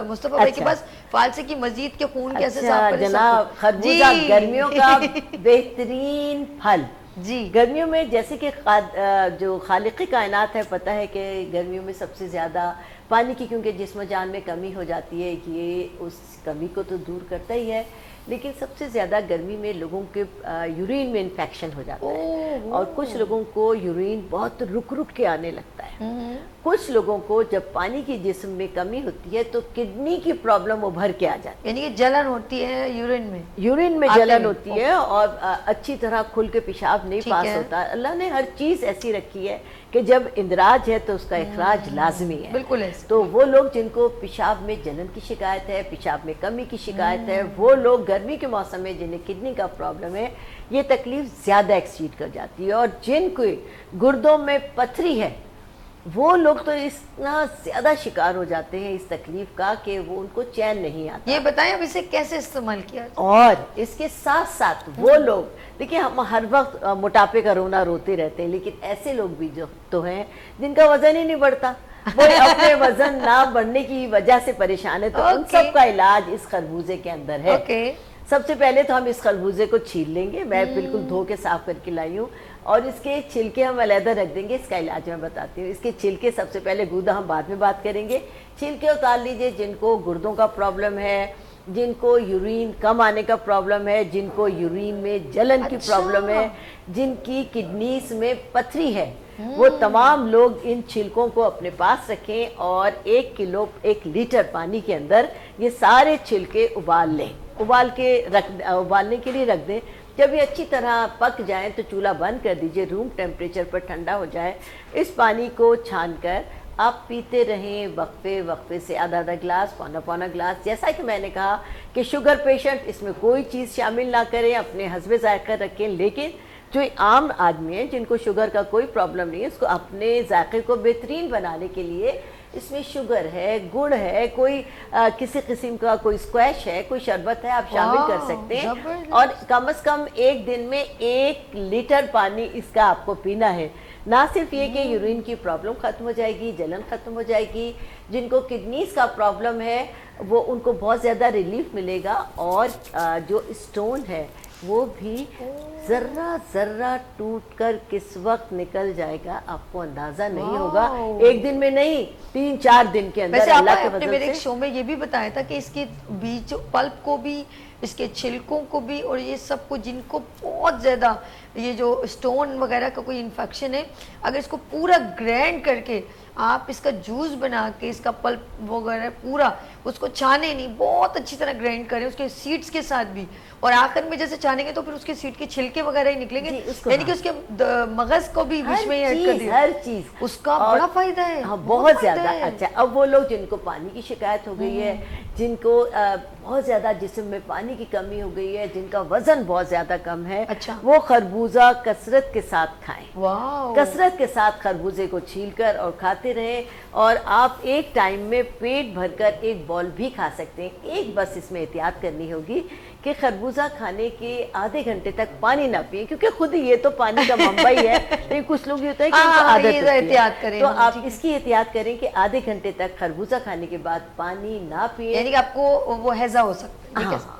मुस्तफा भाई के पास फालसे की मस्जिद के खून कैसे साफ करें। जनाब, खरबूजा गर्मियों का बेहतरीन फल जी। गर्मियों में जैसे कि जो खालिक़ कायनात है, पता है कि गर्मियों में सबसे ज़्यादा पानी की क्योंकि जिस्म जान में कमी हो जाती है, ये उस कमी को तो दूर करता ही है, लेकिन सबसे ज़्यादा गर्मी में लोगों के यूरिन में इन्फेक्शन हो जाता है और कुछ लोगों को यूरिन बहुत रुक रुक के आने लगता है। कुछ लोगों को जब पानी की जिस्म में कमी होती है तो किडनी की प्रॉब्लम उभर के आ जाती है, यानी कि जलन होती है यूरिन में जलन होती है और अच्छी तरह खुल के पेशाब नहीं पास होता। अल्लाह ने हर चीज़ ऐसी रखी है कि जब इंदराज है तो उसका इखराज लाजमी है। बिल्कुल है। तो वो लोग जिनको पेशाब में जलन की शिकायत है, पेशाब में कमी की शिकायत है, वो लोग गर्मी के मौसम में जिन्हें किडनी का प्रॉब्लम है, ये तकलीफ ज़्यादा एक्सीड कर जाती है। और जिनको गुर्दों में पथरी है वो लोग तो इतना ज़्यादा शिकार हो जाते हैं इस तकलीफ का कि वो उनको चैन नहीं आता। ये बताएं अब इसे कैसे इस्तेमाल किया। और इसके साथ साथ वो लोग, देखिए हम हर वक्त मोटापे का रोना रोते रहते हैं, लेकिन ऐसे लोग भी जो तो हैं जिनका वजन ही नहीं बढ़ता, वो अपने वजन ना बढ़ने की वजह से परेशान है, तो उन सब का इलाज इस खरबूजे के अंदर है। सबसे पहले तो हम इस खरबूजे को छील लेंगे, मैं बिल्कुल धो के साफ करके लाई हूँ, और इसके छिलके हम अलहदा रख देंगे। इसका इलाज मैं बताती हूँ। इसके छिलके सबसे पहले, गूदा हम बाद में बात करेंगे। छिलके उतार लीजिए जिनको गुर्दों का प्रॉब्लम है, जिनको यूरिन कम आने का प्रॉब्लम है, जिनको यूरिन में जलन की प्रॉब्लम है, जिनकी किडनीज में पथरी है, वो तमाम लोग इन छिलकों को अपने पास रखें और 1 लीटर पानी के अंदर ये सारे छिलके उबाल लें। उबालने के लिए रख दें। जब ये अच्छी तरह पक जाएं तो चूल्हा बंद कर दीजिए, रूम टेम्परेचर पर ठंडा हो जाए। इस पानी को छानकर आप पीते रहें वक्फे से, आधा गिलास, पौना गिलास। जैसा कि मैंने कहा कि शुगर पेशेंट इसमें कोई चीज़ शामिल ना करें, अपने हस्बे जायका रखें, लेकिन जो आम आदमी है जिनको शुगर का कोई प्रॉब्लम नहीं है, उसको अपने जायके को बेहतरीन बनाने के लिए इसमें शुगर है, गुड़ है, कोई किसी किस्म का कोई स्क्वैश है, कोई शरबत है, आप शामिल कर सकते हैं। और कम से कम एक दिन में 1 लीटर पानी इसका आपको पीना है। ना सिर्फ ये कि यूरिन की प्रॉब्लम ख़त्म हो जाएगी, जलन ख़त्म हो जाएगी, जिनको किडनीज का प्रॉब्लम है वो उनको बहुत ज़्यादा रिलीफ मिलेगा, और जो स्टोन है वो भी ज़र्रा टूट कर किस वक्त निकल जाएगा आपको अंदाज़ा नहीं होगा। एक दिन में नहीं, 3-4 दिन के अंदर। अल्लाह के फजल से मेरे शो में ये भी बताया था कि इसके बीज पल्प को भी, इसके छिलकों को भी, और ये सब को जिनको बहुत ज़्यादा ये जो स्टोन वगैरह का कोई इन्फेक्शन है, अगर इसको पूरा ग्राइंड करके आप इसका जूस बना के, इसका पल्प वगैरह पूरा उसको छाने नहीं, बहुत अच्छी तरह ग्राइंड करें उसके सीड्स के साथ भी, और आखिर में जैसे छानेंगे तो फिर उसके सीड के छिलके वगैरह ही निकलेंगे, यानी कि उसके मगज को भी बीच में ऐड कर दिया। हर चीज उसका बड़ा फायदा है। हाँ, बहुत ज्यादा। अच्छा, अब वो लोग जिनको पानी की शिकायत हो गई है, जिनको बहुत ज्यादा जिस्म में पानी की कमी हो गई है, जिनका वजन बहुत ज्यादा कम है, अच्छा, वो खरबूजा कसरत के साथ खाएं। वाह, कसरत के साथ खरबूजे को छीलकर और खाते रहें, और आप एक टाइम में पेट भरकर 1 बॉल भी खा सकते हैं। एक बस इसमें एहतियात करनी होगी कि खरबूजा खाने के आधे घंटे तक पानी ना पिए, क्योंकि खुद ये तो पानी का मंबा ही है, लेकिन कुछ लोग ये होता है कि उनको आदत होती है। एहतियात करें, तो आप इसकी एहतियात करें कि आधे घंटे तक खरबूजा खाने के बाद पानी ना पिए, यानी कि आपको वो हैजा हो सकता है। हाँ,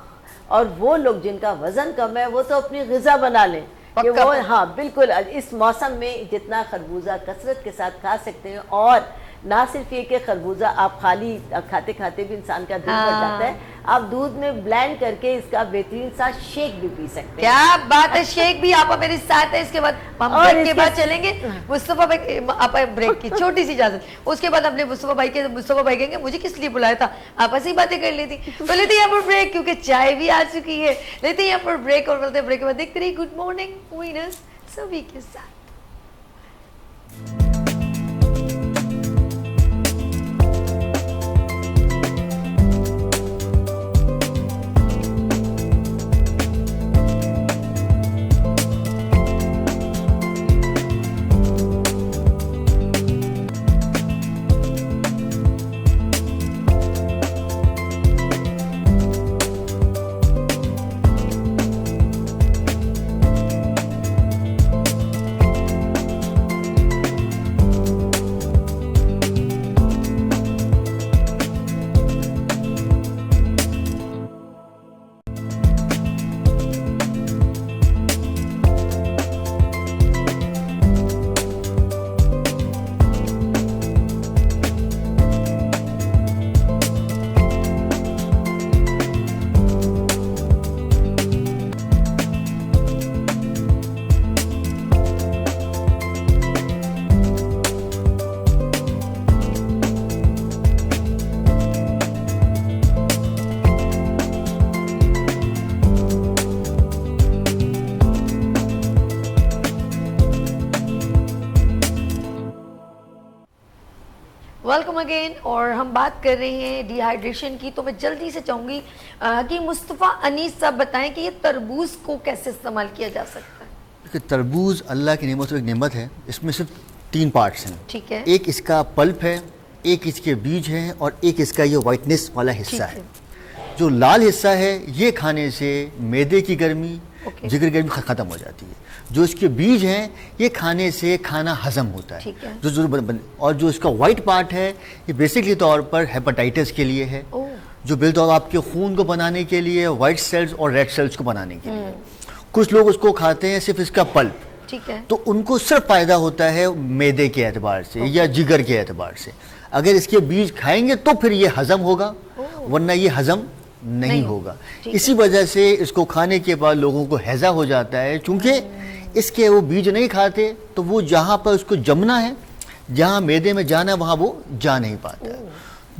और वो लोग जिनका वजन कम है वो तो अपनी गिज़ा बना लें कि वो, हाँ बिल्कुल, इस मौसम में जितना खरबूजा कसरत के साथ खा सकते हैं। और ना सिर्फ ये कि खरबूजा आप खाली खाते खाते भी इंसान का दिल भर जाता है, आप दूध में ब्लेंड करके इसका बेहतरीन सा शेक भी पी सकते हैं। क्या बात है, शेक भी आप मेरे साथ है। इसके बाद हम ब्रेक के बाद चलेंगे मुस्तफा भाई, आप ब्रेक की छोटी सी इजाजत, उसके बाद अपने मुस्तफा भाई कहेंगे मुझे किस लिए बुलाया था, आप ऐसी बातें कर लेती। तो लेते हैं यहाँ पर ब्रेक, क्योंकि चाय भी आ चुकी है। लेते हैं यहाँ पर ब्रेक, और बोलते हैं ब्रेक के बाद देखते रहिए गुड मॉर्निंग विनर्स सभी के साथ। Welcome again. और हम बात कर रहे हैं डिहाइड्रेशन की, तो मैं जल्दी से चाहूंगी कि मुस्तफ़ा अनीस साहब बताएं कि ये तरबूज को कैसे इस्तेमाल किया जा सकता है। देखिए, तरबूज अल्लाह की नेमत एक नेमत है। इसमें सिर्फ 3 पार्ट्स हैं। ठीक है। एक इसका पल्प है, एक इसके बीज हैं और एक इसका ये वाइटनेस वाला हिस्सा है। जो लाल हिस्सा है ये खाने से मैदे की गर्मी, जिगर गर्मी ख़त्म हो जाती है। जो इसके बीज हैं ये खाने से खाना हजम होता है। ठीक है। जो जरूर और जो इसका वाइट पार्ट है ये बेसिकली तौर पर हेपेटाइटिस के लिए है, जो बिल्कुल आपके खून को बनाने के लिए, वाइट सेल्स और रेड सेल्स को बनाने के लिए। कुछ लोग उसको खाते हैं सिर्फ इसका पल्प, ठीक है, तो उनको सिर्फ फायदा होता है मैदे के एतबार से या जिगर के एतबार से। अगर इसके बीज खाएंगे तो फिर ये हजम होगा, वरना ये हजम नहीं होगा। इसी वजह से इसको खाने के बाद लोगों को हैजा हो जाता है, क्योंकि इसके वो बीज नहीं खाते तो वो जहाँ पर उसको जमना है, जहाँ मैदे में जाना है, वहाँ वो जा नहीं पाता।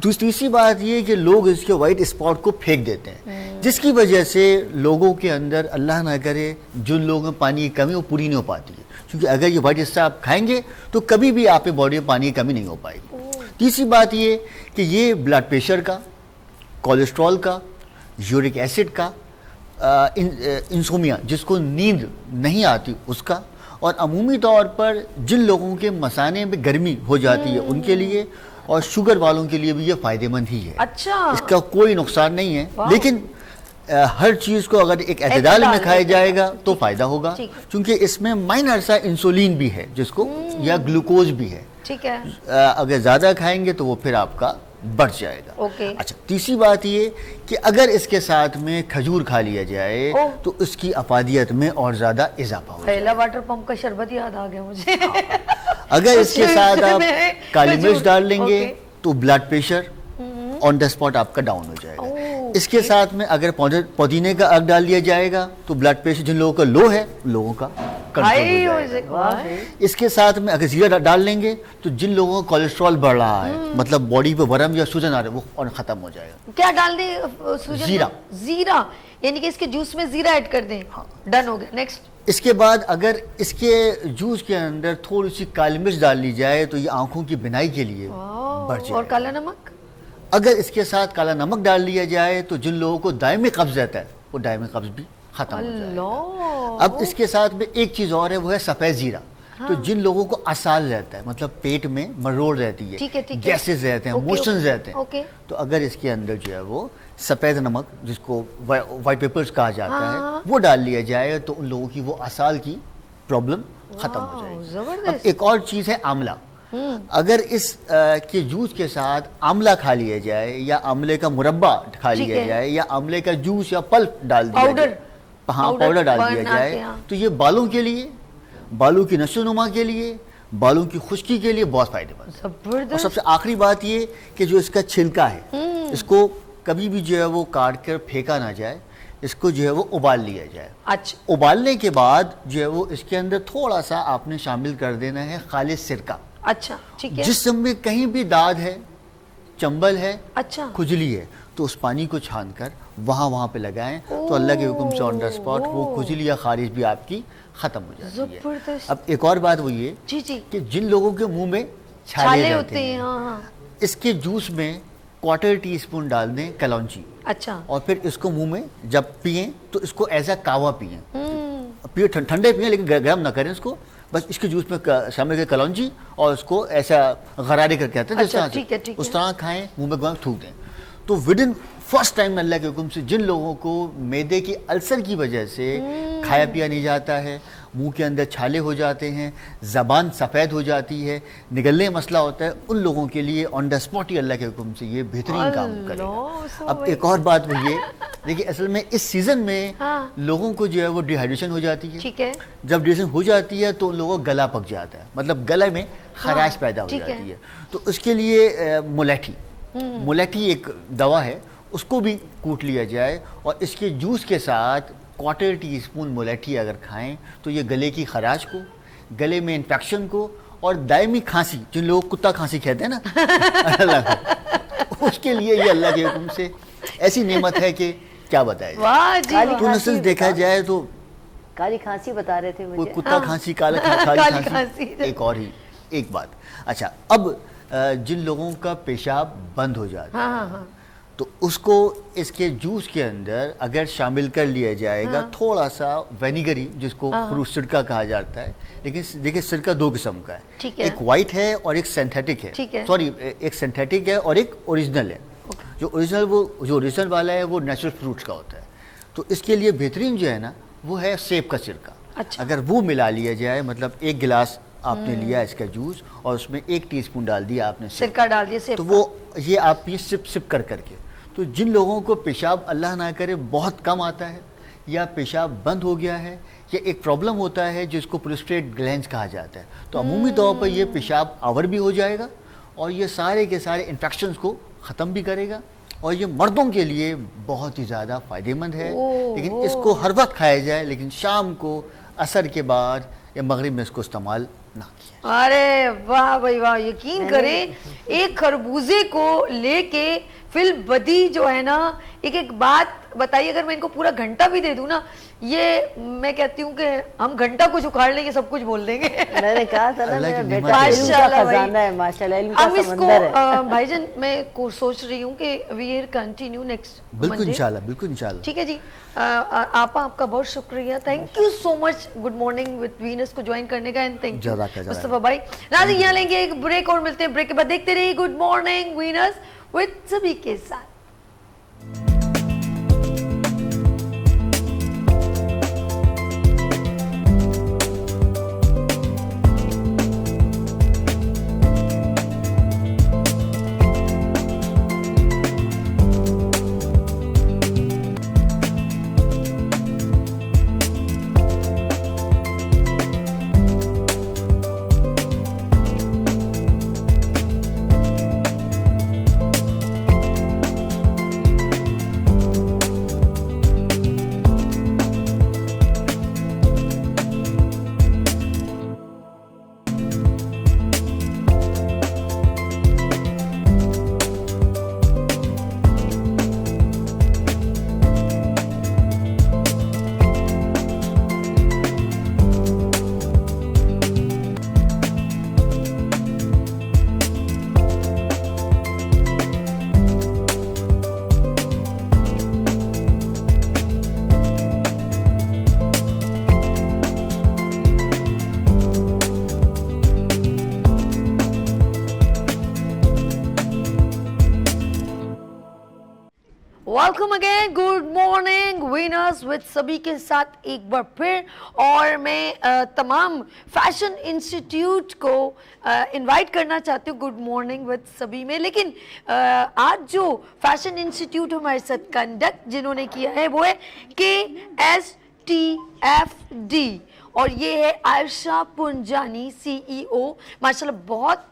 तीसरी बात ये कि लोग इसके वाइट स्पॉट को फेंक देते हैं, जिसकी वजह से लोगों के अंदर, अल्लाह ना करे, जिन लोगों में पानी की कमी वो पूरी नहीं हो पाती है। क्योंकि अगर ये वाइट हिस्सा आप खाएंगे तो कभी भी आपकी बॉडी में पानी की कमी नहीं हो पाएगी। तीसरी बात ये कि ये ब्लड प्रेशर का, कोलेस्ट्रॉल का, यूरिक एसिड का, इंसोमिया जिसको नींद नहीं आती उसका, और अमूमी तौर पर जिन लोगों के मसाने में गर्मी हो जाती है उनके लिए, और शुगर वालों के लिए भी ये फायदेमंद ही है। अच्छा, इसका कोई नुकसान नहीं है, लेकिन हर चीज़ को अगर एक एतदाल में खाया जाएगा तो फायदा होगा, क्योंकि इसमें माइनर सा इंसुलिन भी है जिसको, या ग्लूकोज भी है। ठीक है। अगर ज़्यादा खाएंगे तो वो फिर आपका बढ़ जाएगा। अच्छा, तीसरी बात ये कि अगर इसके साथ में खजूर खा लिया जाए तो उसकी अफादियत में और ज़्यादा इजाफा हो पहला वाटर पंप का शरबत याद आ गया मुझे। अगर इसके साथ आप काली मिर्च डाल लेंगे तो blood pressure on the spot आपका डाउन हो जाएगा। इसके साथ में अगर पुदीने का अग डाल दिया जाएगा तो ब्लड प्रेशर जिन लोगों का लो है, लोगों का कंट्रोल हो जाएगा। इसके साथ में अगर जीरा डाल लेंगे तो जिन लोगों का कोलेस्ट्रॉल बढ़ रहा है, मतलब बॉडी पे वरम या सूजन आ रहा है, वो और खत्म हो जाएगा। क्या डाल दें सूजन? जीरा। जीरा यानी कि इसके जूस में जीरा ऐड कर दें। हाँ। डन हो गया। नेक्स्ट। इसके बाद अगर इसके जूस के अंदर थोड़ी सी काली मिर्च डाल ली जाए तो ये आंखों की बिनाई के लिए बढ़ जाएगा। और काला नमक? अगर इसके साथ काला नमक डाल लिया जाए तो जिन लोगों को दायमी कब्ज रहता है वो दायमी कब्ज भी खत्म हो जाएगा। अब इसके साथ में एक चीज और है, वो है सफेद जीरा। हाँ। तो जिन लोगों को असाल रहता है, मतलब पेट में मरोड़ रहती है, गैसेस रहते हैं, मोशंस रहते हैं, तो अगर इसके अंदर जो है वो सफेद नमक, जिसको व्हाइट पेपर्स कहा जाता है, वो डाल लिया जाए तो उन लोगों की वो असाल की प्रॉब्लम खत्म हो जाएगी। अब एक और चीज है आंवला। अगर इस के जूस के साथ आंवला खा लिया जाए, या आंवले का मुरब्बा खा लिया जाए, या आंवले का जूस या पल्प डाल दिया जाए, हाँ पाउडर डाल दिया जाए, तो ये बालों के लिए, बालों की नशोनुमा के लिए, बालों की खुश्की के लिए बहुत फायदेमंद। और सबसे आखिरी बात ये कि जो इसका छिलका है, इसको कभी भी जो है वो काट कर फेंका ना जाए, इसको जो है वो उबाल लिया जाए। अच्छा। उबालने के बाद जो है वो इसके अंदर थोड़ा सा आपने शामिल कर देना है खालिस सिरका। अच्छा, ठीक है। जिस समय कहीं भी दाद है, चंबल है, अच्छा, खुजली है, तो उस पानी को छानकर वहाँ पे लगाएं, तो अल्लाह के हुक्म से ऑन द स्पॉट वो खुजली या खारिश भी आपकी खत्म हो जाती है। अब एक और बात वो ये कि जिन लोगों के मुंह में छाले होते हैं, हाँ। इसके जूस में 1/4 टीस्पून डाल दें कलौंजी। अच्छा। और फिर इसको मुंह में जब पिए तो इसको एज अ कावा पिए, ठंडे पिए, लेकिन गर्म ना करें इसको। बस इसके जूस में शामिल करें कलौंजी और उसको ऐसा गरारे करके आते हैं, अच्छा, ठीक है, उस तरह खाएं, मुंह में थूक दें। तो विद इन फर्स्ट टाइम अल्लाह के हुक्म से जिन लोगों को मैदे की अल्सर की वजह से खाया पिया नहीं जाता है, मुंह के अंदर छाले हो जाते हैं, ज़बान सफ़ेद हो जाती है, निगलने मसला होता है, उन लोगों के लिए ऑन द स्पॉट ही अल्लाह के हुक्म से ये बेहतरीन काम करेगा। अब एक और बात वो ये देखिए, असल में इस सीज़न में लोगों को जो है वो डिहाइड्रेशन हो जाती है। ठीक है। जब डिहाइड्रेशन हो जाती है तो उन लोगों का गला पक जाता है, मतलब गले में खराश पैदा हो जाती है। तो उसके लिए मुलेठी एक दवा है, उसको भी कूट लिया जाए और इसके जूस के साथ 1/4 टीस्पून मुलेठी अगर खाएं तो ये गले की खराश को, गले में इन्फेक्शन को और दायमी खांसी, जिन लोग कुत्ता खांसी कहते हैं ना उसके लिए ये अल्लाह के हुक्म से ऐसी नेमत है कि क्या बताया। तो देखा जाए तो काली खांसी बता रहे थे मुझे, कुत्ता खांसी, काली खांसी, एक और ही एक बात। अच्छा, अब जिन लोगों का पेशाब बंद हो जाता है, हाँ हाँ हाँ, तो उसको इसके जूस के अंदर अगर शामिल कर लिया जाएगा, थोड़ा सा वेनिगरी, जिसको फ्रूट सिरका कहा जाता है, लेकिन देखिए सिरका दो किस्म का ठीक है, है। एक वाइट है और एक सिंथेटिक है, ठीक है। सॉरी एक सिंथेटिक है और एक ओरिजिनल है। जो ओरिजिनल वाला है वो नेचुरल फ्रूट्स का होता है। तो इसके लिए बेहतरीन जो है ना वो है सेब का सिरका। अच्छा। अगर वो मिला लिया जाए, मतलब एक गिलास आपने लिया इसका जूस और उसमें 1 टीस्पून डाल दिया आपने सिरका डाल दिया सेब तो का। वो ये आप ये सिप सिप कर करके, तो जिन लोगों को पेशाब अल्लाह ना करे बहुत कम आता है या पेशाब बंद हो गया है या एक प्रॉब्लम होता है जिसको प्रोस्टेट ग्लैंड्स कहा जाता है, तो अमूमी तौर पर ये पेशाब आवर भी हो जाएगा और ये सारे के सारे इन्फेक्शंस को ख़त्म भी करेगा और ये मर्दों के लिए बहुत ही ज़्यादा फ़ायदेमंद है। लेकिन इसको हर वक्त खाया जाए, लेकिन शाम को असर के बाद या मगरिब में इसको इस्तेमाल ना किया। अरे वाह भाई वाह, यकीन करें एक खरबूजे को लेके फिल बदी जो है ना, एक एक बात बताइए, अगर मैं इनको पूरा घंटा भी दे दूं ना, ये मैं कहती हूँ कि हम घंटा कुछ उखाड़ लेंगे, सब कुछ बोल देंगे। मैंने कहा था ना अल्लाह मेरा की बेटा नेमत है। इल्म का माशाल्लाह भाई। खजाना है, माशाल्लाह इल्म का हम इसको समंदर है। भाईजान मैं को सोच रही हूँ कि वी कंटिन्यू नेक्स्ट बिल्कुल इंशाल्लाह, बिल्कुल इंशाल्लाह। ठीक है जी। आपा आपका बहुत शुक्रिया, thank you so much good morning with Venus को ज्वाइन करने का, एंड थैंक यू जज़ाकल्लाह। मुस्तफा भाई। नाज़रीन यहाँ लेंगे एक ब्रेक और मिलते हैं ब्रेक के बाद। देखते रहिए गुड मॉर्निंग वीनस विद सभी के साथ। Welcome again, good morning winners with सभी के साथ एक बार फिर। और मैं तमाम फैशन इंस्टीट्यूट को इनवाइट करना चाहती हूँ गुड मॉर्निंग विद सभी में। लेकिन आज जो फैशन इंस्टीट्यूट हमारे साथ कंडक्ट जिन्होंने किया है वो है KSTFD और ये है आयशा पुंजानी CEO। माशाल्लाह बहुत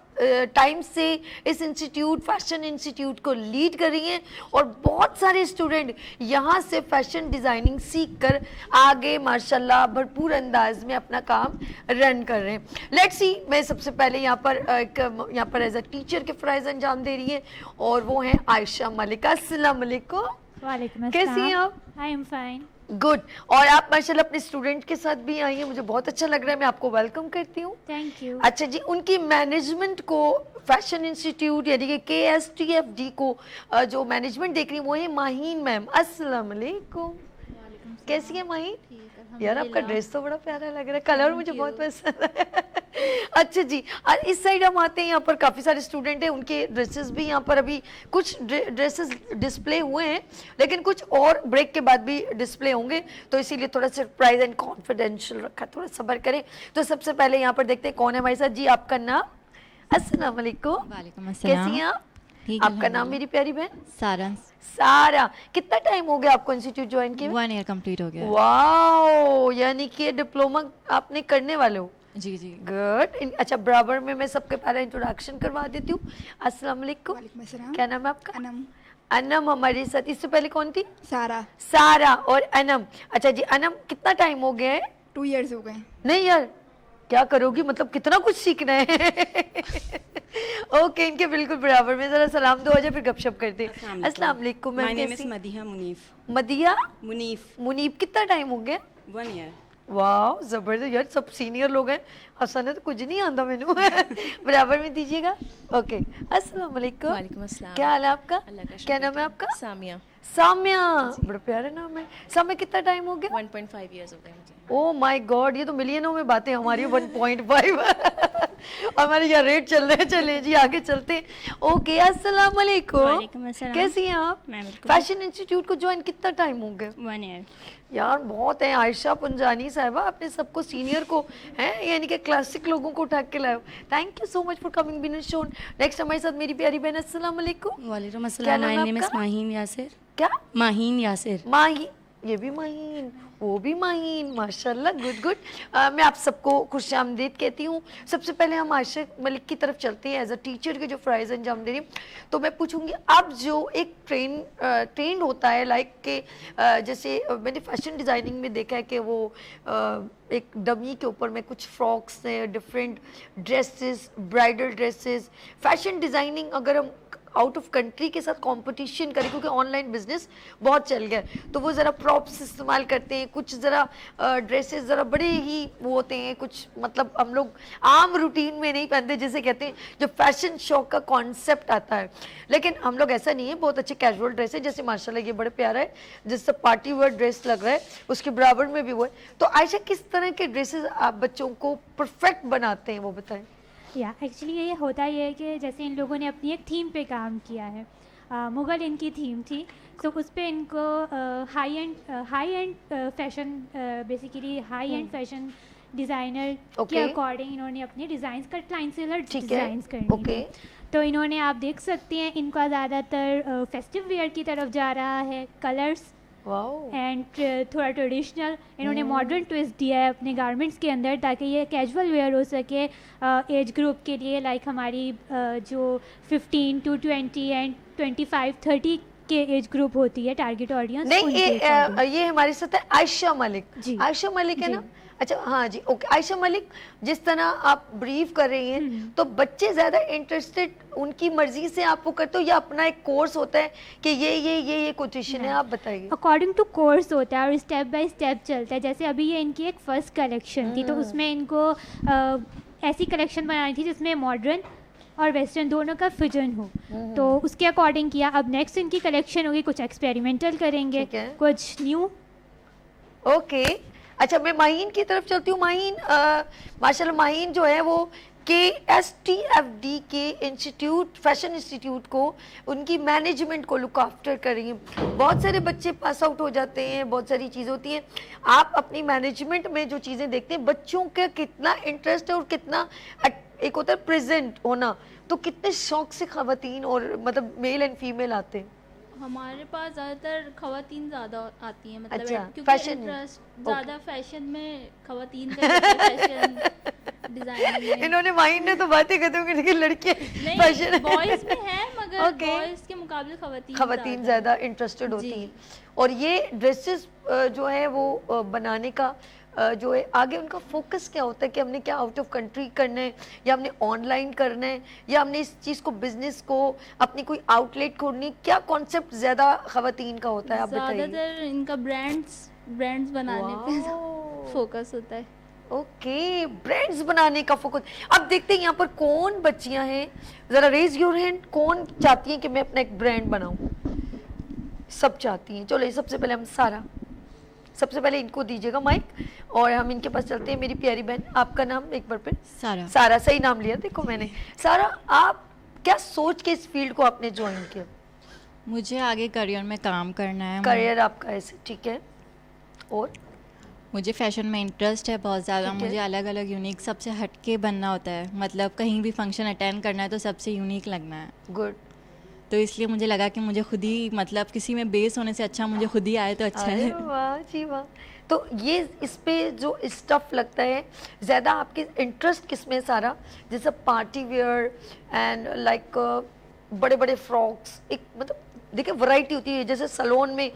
टाइम से इस इंस्टीट्यूट फैशन इंस्टीट्यूट को लीड कर रही हैं और बहुत सारे स्टूडेंट यहाँ से फैशन डिज़ाइनिंग सीख कर आगे माशाल्लाह भरपूर अंदाज में अपना काम रन कर रहे हैं। लेट्स सी, मैं सबसे पहले यहाँ पर एज अ टीचर के फ़राइज़ अंजाम दे रही हैं और वो हैं आयशा मलिका। अस्सलाम वालेकुम। वालेकुम अस्सलाम। कैसी हैं आप? I am fine. गुड। और आप माशाल्लाह अपने स्टूडेंट के साथ भी आई हैं, मुझे बहुत अच्छा लग रहा है, मैं आपको वेलकम करती हूँ। Thank you. अच्छा जी, उनकी मैनेजमेंट को फैशन इंस्टीट्यूट यानी कि KSTFD को जो मैनेजमेंट देख रही है वो है माहीन मैम। अस्सलाम वालेकुम। कैसी है माहीन? यार आपका ड्रेस तो बड़ा प्यारा लग रहा है, कलर मुझे बहुत पसंद है। अच्छा जी, और इस साइड हम आते हैं, यहाँ पर काफ़ी सारे स्टूडेंट हैं, उनके ड्रेसेस भी यहाँ पर अभी कुछ ड्रेसेस डिस्प्ले हुए हैं, लेकिन कुछ और ब्रेक के बाद भी डिस्प्ले होंगे, तो इसीलिए थोड़ा सरप्राइज एंड कॉन्फिडेंशियल रखा, थोड़ा सब्र करें। तो सबसे पहले यहाँ पर देखते हैं कौन है हमारे साथ। जी आपका नाम? अस्सलाम वालेकुम। वालेकुम अस्सलाम। कैसी हैं आप? ठीक, आपका नाम मेरी प्यारी बहन? सारंस। सारा। कितना टाइम हो गया आपको इंस्टीट्यूट ज्वाइन किए? 1 ईयर कंप्लीट हो गया। वाओ, यानी कि डिप्लोमा आपने करने वाले हो। जी जी। गुड। अच्छा, बराबर में मैं सबके पहले इंट्रोडक्शन करवा देती हूँ। अस्सलाम वालेकुम। वालेकुम अस्सलाम। क्या नाम है आपका? अनम। अनम हमारे साथ। इससे पहले कौन थी? सारा। सारा और अनम। अच्छा जी, अनम कितना टाइम हो गया है? 2 इयर्स हो गए। नहीं यार, क्या करोगी, मतलब कितना कुछ सीखना है। ओके, इनके बिल्कुल बराबर में। जरा सलाम दो, आजा फिर गपशप करते हैं। अस्सलाम वालेकुम। My name is Madiha Munif. मदिया Munif, Munib. कितना टाइम हो गया? 1 year. वाह जबरदस्त यार, सब सीनियर लोग हैं। हसन है तो कुछ नहीं आता मैनू बराबर में दीजिएगा। ओके, अस्सलाम वालेकुम। वालेकुम अस्सलाम। क्या हाल है आपका? अल्लाह का क्या शुक्र नाम है है। आपका? सामिया। साम्या, बड़ा प्यारा नाम है। साम्या कितना टाइम हो गया? 1.5 इयर्स हो गए मुझे। ओ माय गॉड, ये तो मिलियनों में बातें हमारी 1.5 हमारे यहाँ रेट चल रहे हैं। चले जी आगे चलते हैं। ओके, अस्सलाम वालेकुम। वालेकुम अस्सलाम। कैसी हैं आप? मैं बिल्कुल। फैशन इंस्टीट्यूट को ज्वाइन कितना टाइम हो गया? 1 ईयर। यार बहुत है। आयशा पुंजानी साहिबा, आपने सबको सीनियर को हैं यानी कि क्लासिक लोगों को उठा के लाओ। Thank you so much for coming been shown. Next हमारे साथ मेरी प्यारी बहन। अस्सलाम वालेकुम। वालेकुम क्या अस्सलाम। नाम है माय नेम इज आपका? माहीन यासिर। क्या? माहीन यासिर। माही, ये भी माहीन, वो भी माहीन, माशाल्लाह, गुड गुड। मैं आप सबको खुशामदीद कहती हूँ। सबसे पहले हम आयशा मलिक की तरफ चलते हैं। एज अ टीचर के जो फ़राइज़ अंजाम दे रही हूँ, तो मैं पूछूंगी अब जो एक ट्रेंड होता है लाइक के जैसे मैंने फैशन डिज़ाइनिंग में देखा है कि वो एक डमी के ऊपर में कुछ फ्रॉक्स हैं, different dresses, bridal dresses. Fashion designing अगर हम आउट ऑफ कंट्री के साथ कंपटीशन करें, क्योंकि ऑनलाइन बिजनेस बहुत चल गया है, तो वो ज़रा प्रॉप्स इस्तेमाल करते हैं, कुछ ज़रा ड्रेसेस ज़रा बड़े ही वो होते हैं, कुछ मतलब हम लोग आम रूटीन में नहीं पहनते, जिसे कहते हैं जो फैशन शो का कॉन्सेप्ट आता है। लेकिन हम लोग ऐसा नहीं है, बहुत अच्छे कैजुअल ड्रेस है, जैसे माशाल्लाह ये बड़े प्यारा है, जिससे पार्टी वेयर ड्रेस लग रहा है, उसके बराबर में भी वो है। तो आयशा किस तरह के ड्रेसेस आप बच्चों को परफेक्ट बनाते हैं, वो बताएं। या एक्चुअली ये होता ये है कि जैसे इन लोगों ने अपनी एक थीम पे काम किया है। मुग़ल इनकी थीम थी, तो उस पे इनको high and fashion, basically high and fashion designer के अकॉर्डिंग इन्होंने अपने डिज़ाइंस कट लाइन से डिज़ाइंस करनी थी। तो इन्होंने, आप देख सकते हैं, इनका ज़्यादातर फेस्टिव वेयर की तरफ जा रहा है, कलर्स एंड थोड़ा ट्रेडिशनल इन्होंने मॉडर्न ट्विस्ट दिया है अपने गारमेंट्स के अंदर, ताकि ये कैजुअल वेयर हो सके एज ग्रुप के लिए। लाइक हमारी जो 15 to 20 एंड 25-30 के एज ग्रुप होती है टारगेट ऑडियंस। नहीं, ये हमारे साथ है आयशा मलिक। जी। आयशा मलिक है ना? अच्छा हाँ जी, ओके। आयशा मलिक, जिस तरह आप ब्रीफ कर रही हैं, तो बच्चे ज़्यादा इंटरेस्टेड उनकी मर्जी से आप वो करते हो या अपना एक कोर्स होता है कि ये कोटेशन है? आप बताइए। अकॉर्डिंग टू कोर्स होता है और स्टेप बाय स्टेप चलता है। जैसे अभी ये इनकी एक फर्स्ट कलेक्शन थी, तो उसमें इनको ऐसी कलेक्शन बनानी थी जिसमें मॉडर्न और वेस्टर्न दोनों का फ्यूजन हो, तो उसके अकॉर्डिंग किया। अब नेक्स्ट इनकी कलेक्शन होगी, कुछ एक्सपेरिमेंटल करेंगे, कुछ न्यू। ओके, अच्छा मैं माहीन की तरफ चलती हूँ। माहीन, माशाल्लाह माहीन जो है वो KSTFD के इंस्टीट्यूट, फैशन इंस्टीट्यूट को, उनकी मैनेजमेंट को लुक आफ्टर कर रही हैं। बहुत सारे बच्चे पास आउट हो जाते हैं, बहुत सारी चीज़ होती हैं। आप अपनी मैनेजमेंट में जो चीज़ें देखते हैं, बच्चों का कितना इंटरेस्ट है और कितना, एक होता है प्रेजेंट होना, तो कितने शौक से खवातीन और मतलब मेल एंड फीमेल आते हैं? हमारे पास ज़्यादातर खवातीन ज़्यादा आती हैं, मतलब अच्छा, क्योंकि फैशन इंटरेस्ट ज़्यादा फैशन में खवातीन का है, फैशन डिज़ाइनिंग में। इन्होंने माइंड ने तो बातें करते होंगे, लेकिन लड़के नहीं, बॉयज़ में है, मगर बॉयज़ के मुकाबले खवातीन ज़्यादा इंटरेस्टेड होती हैं। और ये ड्रेसेस जो है वो बनाने का जो है आगे उनका फोकस क्या होता है कि हमने क्या आउट ऑफ कंट्री करना है, या हमने ऑनलाइन करना है, या हमने इस चीज़ को, बिजनेस को, अपनी कोई आउटलेट खोलनी, क्या कॉन्सेप्ट ज़्यादा खवातीन का होता है? आप बताइए। ज़्यादातर इनका ब्रांड्स बनाने पे फोकस होता है। ओके, ब्रांड्स बनाने का फोकस। अब देखते हैं यहाँ पर कौन बच्चियाँ हैं, ज़रा रेज योर हैंड, कौन चाहती हैं कि मैं अपना एक ब्रांड बनाऊँ? सब चाहती हैं। चलो सबसे पहले हम सारा, सबसे पहले इनको दीजिएगा माइक और हम इनके पास चलते हैं। मेरी प्यारी बहन, आपका नाम एक बार फिर? सारा। सारा, सही नाम लिया देखो मैंने। सारा, आप क्या सोच के इस फील्ड को आपने ज्वाइन किया? मुझे आगे करियर में काम करना है। करियर आपका ऐसे, ठीक है। और मुझे फैशन में इंटरेस्ट है बहुत ज़्यादा। मुझे अलग अलग यूनिक, सबसे हटके बनना होता है, मतलब कहीं भी फंक्शन अटेंड करना है तो सबसे यूनिक लगना है। गुड। तो इसलिए मुझे लगा कि मुझे खुद ही, मतलब किसी में बेस होने से अच्छा मुझे खुद ही आए तो अच्छा है। वाह जी वाह। तो ये इस पे जो स्टफ लगता है, ज़्यादा आपके इंटरेस्ट किस में? सारा, जैसे पार्टी वेयर एंड लाइक बड़े बड़े फ्रॉक्स, एक मतलब देखिए वैरायटी होती है, जैसे सलोन में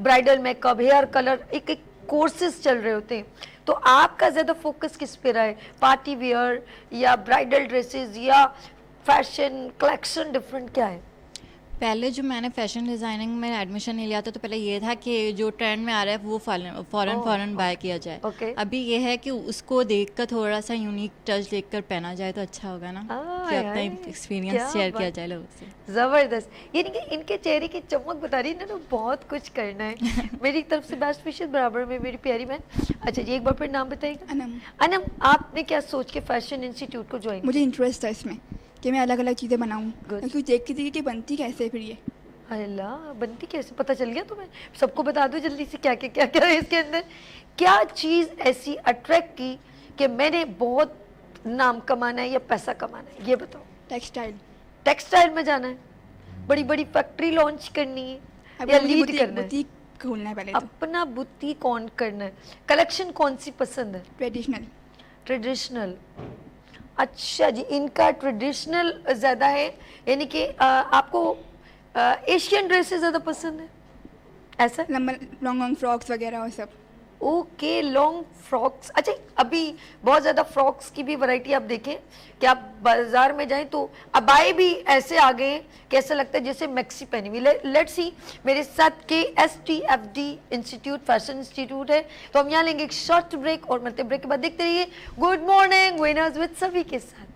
ब्राइडल मेकअप, हेयर कलर, एक एक कोर्सेज चल रहे होते हैं। तो आपका ज़्यादा फोकस किस पे रहा है? पार्टी वेयर या ब्राइडल ड्रेसेस या फैशन कलेक्शन डिफरेंट, क्या है? पहले जो मैंने फैशन डिज़ाइनिंग में एडमिशन नहीं लिया था तो पहले ये था कि जो ट्रेंड में आ रहा है वो फ़ौरन बाय किया जाए। Okay. अभी ये है कि उसको देखकर थोड़ा सा यूनिक टच देखकर पहना जाए तो अच्छा होगा ना, कि अपना एक्सपीरियंस शेयर किया जाए लोगों से। जबरदस्त, यानी कि इनके चेहरे की चमक बता रही है ना, बहुत कुछ करना है। मेरी तरफ से बेस्ट विशेस बराबर में मेरी प्यारी बहन। अच्छा जी, एक बार फिर नाम बताइएगा। अनम। अनम, आपने क्या सोच के फैशन इंस्टीट्यूट को ज्वाइन? मुझे इंटरेस्ट था इसमें कि मैं अलग अलग चीज़ें बनाऊँ, Good. क्योंकि देखती थी कि बनती कैसे है फिर ये। अल्लाह, बनती कैसे पता चल गया तुम्हें? सबको बता दो जल्दी से क्या क्या है इसके अंदर। क्या चीज़ ऐसी अट्रैक्ट की कि मैंने बहुत नाम कमाना है या पैसा कमाना है, ये बताओ। टेक्सटाइल। टेक्सटाइल में जाना है, बड़ी बड़ी फैक्ट्री लॉन्च करनी है या लीड करना है? बुटीक खोलना है पहले तो। अपना बुटीक ऑन करना है। कलेक्शन कौन सी पसंद है? ट्रेडिशनल। ट्रेडिशनल। अच्छा जी, इनका ट्रेडिशनल ज़्यादा है, यानी कि आपको एशियन ड्रेसेस ज़्यादा पसंद है, ऐसा? लंबा लॉन्ग फ्रॉक्स वगैरह और सब। Okay, long frocks. अच्छा, अभी बहुत ज़्यादा फ्रॉक्स की भी वैरायटी आप देखें कि आप बाजार में जाएं तो अबाए भी ऐसे आ गए हैं कि ऐसा लगता है जैसे मैक्सी पहनी हुई। लेट्स सी, मेरे साथ KSTFD इंस्टीट्यूट, फैशन इंस्टीट्यूट है, तो हम यहाँ लेंगे एक शॉर्ट ब्रेक और मिलते ब्रेक के बाद देखते रहिए गुड मॉर्निंग विनर्स विद सभी के साथ।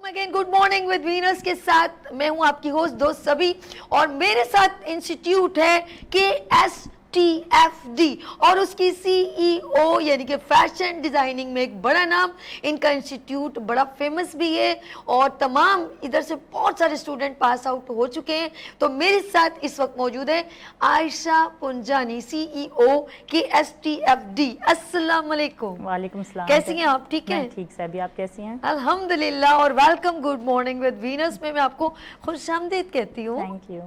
Again good morning with Venus के साथ मैं हूं आपकी होस्ट दोस्त सभी, और मेरे साथ इंस्टीट्यूट है KSTFD और उसकी CEO यानी कि फैशन डिजाइनिंग में एक बड़ा नाम। इनका इंस्टीट्यूट बड़ा फेमस भी है और तमाम इधर से बहुत सारे स्टूडेंट पास आउट हो चुके हैं। तो मेरे साथ इस वक्त मौजूद है आयशा पुंजानी, CEO KSTFD। अस्सलाम वालेकुम। वालेकुम सलाम। कैसी हैं आप? ठीक हैं? ठीक सभी, आप कैसी हैं? अल्हम्दुलिल्लाह। और welcome good morning with Venus में मैं आपको खुशामदीद कहती हूँ। Thank you.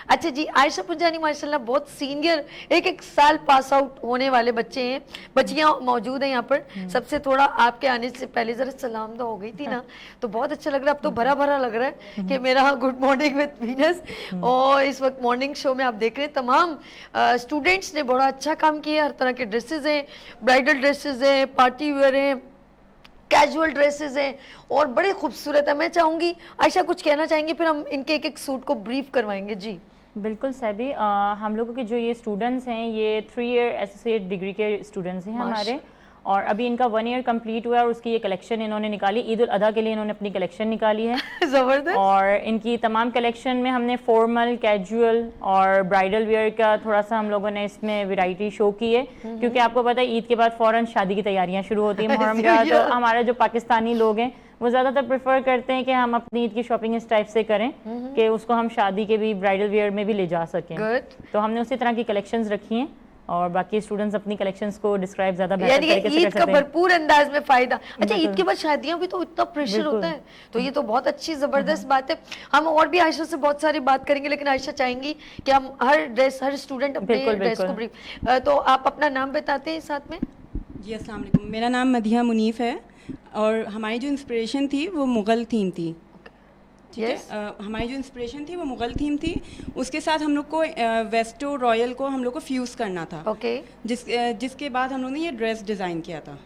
अच्छा जी, आयशा पुंजानी माशाल्लाह बहुत सीनियर, एक साल पास आउट होने वाले बच्चे हैं, बच्चियां मौजूद हैं यहाँ पर। सबसे थोड़ा आपके आने से पहले जरा सलाम दा हो गई थी ना, तो बहुत अच्छा लग रहा है। अब तो भरा भरा लग रहा है कि मेरा गुड मॉर्निंग विद वीनस। और इस वक्त मॉर्निंग शो में आप देख रहे हैं तमाम स्टूडेंट्स ने बड़ा अच्छा काम किया। हर तरह के ड्रेसेस हैं, ब्राइडल ड्रेसेस हैं, पार्टी वेयर हैं, कैजुअल ड्रेसेस हैं और बड़े खूबसूरत है। मैं चाहूँगी आयशा कुछ कहना चाहेंगे, फिर हम इनके एक एक सूट को ब्रीफ करवाएंगे। जी बिल्कुल सभी। हम लोगों के जो ये स्टूडेंट्स हैं ये 3 ईयर एसोसिएट डिग्री के स्टूडेंट्स हैं हमारे, और अभी इनका 1 ईयर कंप्लीट हुआ है और उसकी ये कलेक्शन इन्होंने निकाली। ईद उल अदा के लिए इन्होंने अपनी कलेक्शन निकाली है। जबरदस्त। और इनकी तमाम कलेक्शन में हमने फॉर्मल, कैजुअल और ब्राइडल वेयर का थोड़ा सा हम लोगों ने इसमें वैरायटी शो की है, क्योंकि आपको पता है ईद के बाद फ़ौरन शादी की तैयारियां शुरू होती है, मुहर्रम का। तो हमारे जो पाकिस्तानी लोग हैं वो ज़्यादातर प्रेफर करते हैं कि हम अपनी ईद की शॉपिंग इस टाइप से करें कि उसको हम शादी के भी ब्राइडल वेयर में भी ले जा सकें। तो हमने उसी तरह की कलेक्शंस रखी हैं और बाकी स्टूडेंट्स अपनी कलेक्शंस को डिस्क्राइब ज्यादा बेहतर तरीके से कर सकते हैं। ईद का भरपूर अंदाज में फायदा। अच्छा, ईद के बाद शादियां भी तो इतना प्रेशर होता है, तो ये तो बहुत अच्छी जबरदस्त बात है। हम और भी आयशा से बहुत सारी बात करेंगे, लेकिन आयशा चाहेंगी कि हम हर स्टूडेंट अपने ड्रेस को ब्रीफ। तो आप अपना नाम बताते हैं साथ में। जी अस्सलाम वालेकुम, मेरा नाम मदिहा मुनीफ है और हमारी जो इंस्पिरेशन थी वो मुग़ल थीम थी। ठीक है, हमारी जो इंस्पिरेशन थी वो मुग़ल थीम थी। उसके साथ हम लोग को वेस्टो रॉयल को हम लोग को फ्यूज़ करना था। ओके। जिसके बाद हम लोग ने ये ड्रेस डिज़ाइन किया था।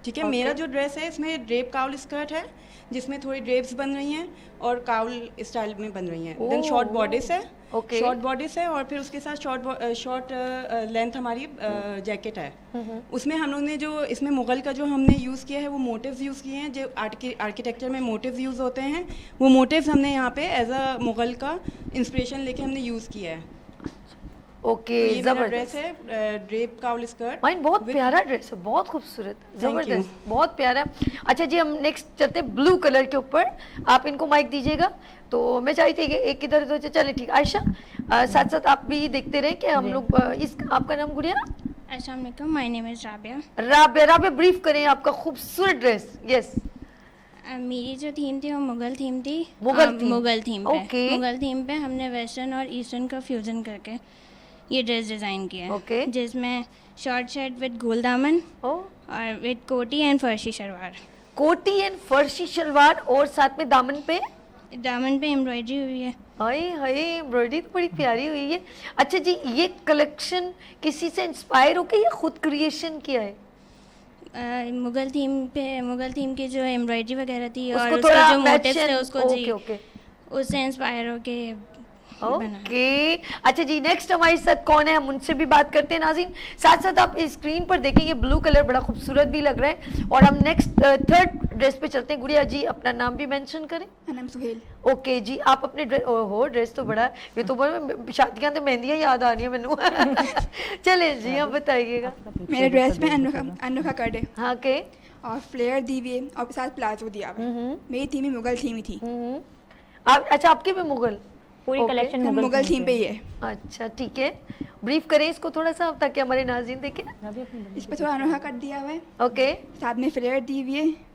ठीक है। मेरा जो ड्रेस है इसमें ड्रेप काउल स्कर्ट है जिसमें थोड़ी ड्रेप्स बन रही हैं और काउल स्टाइल में बन रही हैं। देन शॉर्ट बॉडिस है, शॉर्ट बॉडिस है और फिर उसके साथ शॉर्ट लेंथ हमारी जैकेट है। उसमें हम लोग ने जो इसमें मुगल का जो हमने यूज़ किया है वो मोटिव्स यूज़ किए हैं, जो आर्किटेक्चर में मोटिव्स यूज़ होते हैं वो मोटिव्स हमने यहाँ पे एज अ मुगल का इंस्पिरेशन लेके हमने यूज़ किया है। ओके, ये मेरा जबरदस्त ड्रेस है ड्रेप काउल स्कर्ट। माइन बहुत प्यारा ड्रेस है, बहुत खूबसूरत, जबरदस्त, बहुत प्यारा। अच्छा जी, हम नेक्स्ट चलते हैं ब्लू कलर के ऊपर। आप इनको माइक दीजिएगा। तो मैं चाहती थी कि एक इधर तो चले, ठीक। आयशा साथ साथ आप भी देखते रहे कि हम लोग इस, आपका नाम गुड़िया? अस्सलाम वालेकुम, my name is Rabia. Rabia, brief करें आपका खूबसूरत ड्रेस। यस, मेरी जो थीम थी वो मुगल थीम थी। मुगल थीम पे मुगल थीम पे हमने वेस्टर्न और ईस्टर्न का फ्यूजन करके ये ड्रेस डिज़ाइन किया है। जिसमें शॉर्ट शर्ट विद गोल दामन और विद कोटी एंड फर्शी शलवार। कोटी एंड फर्शी शलवार और साथ में दामन पे एम्ब्रॉयडरी हुई है। हाय हाय, एम्ब्रॉयडरी तो बड़ी प्यारी हुई है। अच्छा जी, ये कलेक्शन किसी से इंस्पायर होकर या खुद क्रिएशन किया है? मुगल थीम की जो एम्ब्रॉयडरी वगैरह थी और उसको उसके थोड़ा जो मोटिव्स थे fashion- उसको जी ओके। उससे इंस्पायर होके ओके। अच्छा जी, नेक्स्ट हमारे साथ कौन है, हम उनसे भी बात करते हैं। नाज़रीन साथ साथ आप इस स्क्रीन पर देखें, ये ब्लू कलर बड़ा खूबसूरत भी लग रहा है। और हम नेक्स्ट थर्ड ड्रेस पे चलते हैं। गुड़िया जी, अपना नाम भी मेंशन करें। मेरा नाम सुहेल। ओके जी, आप अपने ड्रेस तो बड़ा, ये तो बड़ा शादियां तो मेहंदियां याद आ रही है मैनू। चले जी, आप बताइएगा। मेरे ड्रेस में अनोखा कट है। हाँ के और फ्लेयर दी हुई है और साथ प्लाजो दिया हुआ है। मेरी थीम ही मुगल थीम ही थी। अच्छा, आपके भी मुगल पूरी कलेक्शन मुगल थीम पे ही है। अच्छा ठीक है, ब्रीफ करें इसको थोड़ा सा ताकि हमारे नाज़रीन देखें। इस पर थोड़ा अनोखा कट दिया हुआ है। ओके, साथ में फ्लेयर दी हुई है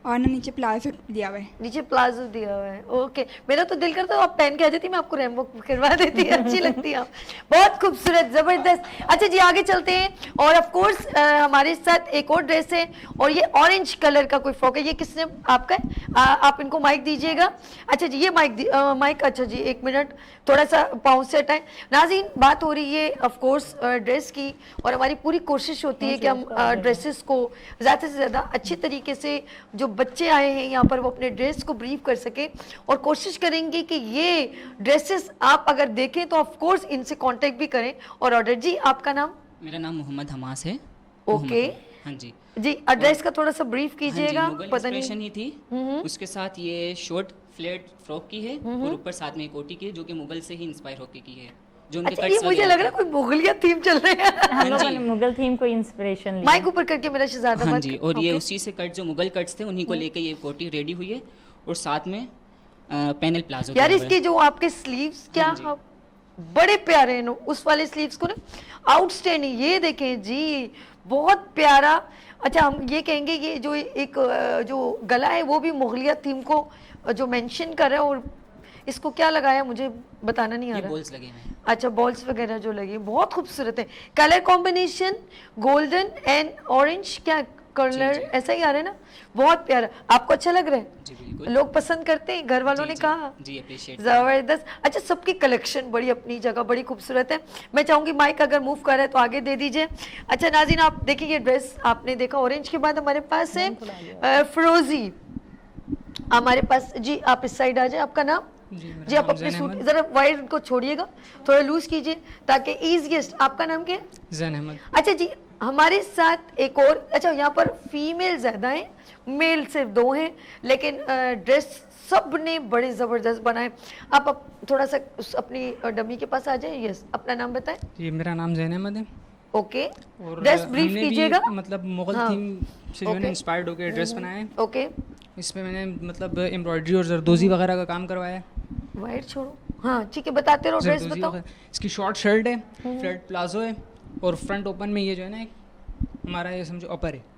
और ना नीचे प्लाजो दिया हुआ है। नीचे प्लाजो दिया हुआ है। ओके, मेरा तो दिल करता है आप पहन के आ जाती, मैं आपको रेमबो करवा देती, अच्छी लगती है आप, बहुत खूबसूरत, जबरदस्त। अच्छा जी, आगे चलते हैं। और ऑफ कोर्स हमारे साथ एक और ड्रेस है और ये ऑरेंज कलर का कोई फ्रॉक है। ये किसने आपका है? आप इनको माइक दीजिएगा। अच्छा जी, ये माइक अच्छा जी, एक मिनट, थोड़ा सा पाँव से हटाएं। नाज़रीन, बात हो रही है ऑफ कोर्स ड्रेस की, और हमारी पूरी कोशिश होती है कि हम ड्रेसेस को ज़्यादा से ज़्यादा अच्छी तरीके से, जो बच्चे आए हैं यहाँ पर, वो अपने ड्रेस को ब्रीफ कर सके। और कोशिश करेंगे कि ये ड्रेसेस आप अगर देखें तो ऑफ कोर्स इनसे कांटेक्ट भी करें और ऑर्डर। जी, आपका नाम? मेरा नाम मोहम्मद हमास है। ओके, हाँ जी जी, एड्रेस का थोड़ा सा ब्रीफ कीजिएगा। हाँ जी, पता इंस्पिरेशन नहीं, ही थी। उसके साथ ये शॉर्ट फ्लेट फ्रॉक की है और ऊपर साथ में कोटी की है, जो कि मुगल से ही इंस्पायर होके की है। जो उनके अच्छा, ये कट्स मुझे वगैरह लग रहा है कोई मुगलिया थीम चल रही है। हम लोगों ने मुगल थीम को इंस्पिरेशन लिया। माइक ऊपर करके मेरा शहजादा। हाँ जी, और ये उसी से कट, जो मुगल कट्स थे उन्हीं को लेके ये कोटी रेडी हुई है और साथ में पैनल प्लाजो। यार, इसके जो आपके स्लीव्स क्या बड़े प्यारे हैं, उस वाले स्लीव्स को ना आउटस्टैंडिंग, ये देखें जी, बहुत प्यारा। अच्छा, हम ये कहेंगे ये जो एक जो गला है वो भी मुगलिया थीम को जो मेंशन कर रहा है, और इसको क्या लगाया मुझे बताना नहीं आ रहा। बॉल्स लगे हैं। अच्छा, बॉल्स वगैरह जो लगे, बहुत खूबसूरत है। Colour combination golden and orange, क्या कलर ऐसा ही आ रहा है ना, बहुत प्यारा। आपको अच्छा लग रहा है? जी बिल्कुल, लोग पसंद करते हैं, घर वालों ने कहा जी अप्रिशिएट। जबरदस्त। अच्छा, सबकी कलेक्शन बड़ी अपनी जगह बड़ी खूबसूरत है। मैं चाहूंगी माइक अगर मूव कर रहा है तो आगे दे दीजिए। अच्छा नाज़रीन, आप देखिए, ये ड्रेस आपने देखा, ऑरेंज के बाद हमारे पास है फिरोजी। हमारे पास जी, आप इस साइड आ जाए। आपका नाम? जी, आप अपने सूट जरा वाइट को छोड़िएगा, थोड़ा लूज कीजिए ताकि ईजीएस्ट। आपका नाम क्या है? ज़ैन अहमद। अच्छा जी, हमारे साथ एक और, अच्छा यहाँ पर फीमेल ज़्यादा हैं, मेल सिर्फ 2 हैं, लेकिन ड्रेस सब ने बड़े ज़बरदस्त बनाए। आप थोड़ा सा अपनी डमी के पास आ जाए। यस, अपना नाम बताएं। जी, मेरा नाम ज़ैन अहमद है। ओके, और ड्रेस ब्रीफ हमने भी कीजिएगा। मतलब मुगल थीम से जो है ना इंस्पायर्ड होकर ड्रेस बनाया है। ओके, इसमें मैंने मतलब एम्ब्रॉयडरी और जरदोजी वगैरह का काम करवाया है। वाइट छोड़ो, हाँ ठीक है, बताते रहो। ड्रेस जरदोजी बताओ। वगैरह। इसकी शॉर्ट शर्ट है, फ्लैट प्लाजो है और फ्रंट ओपन में ये जो है ना एक हमारा ये समझो अपर है।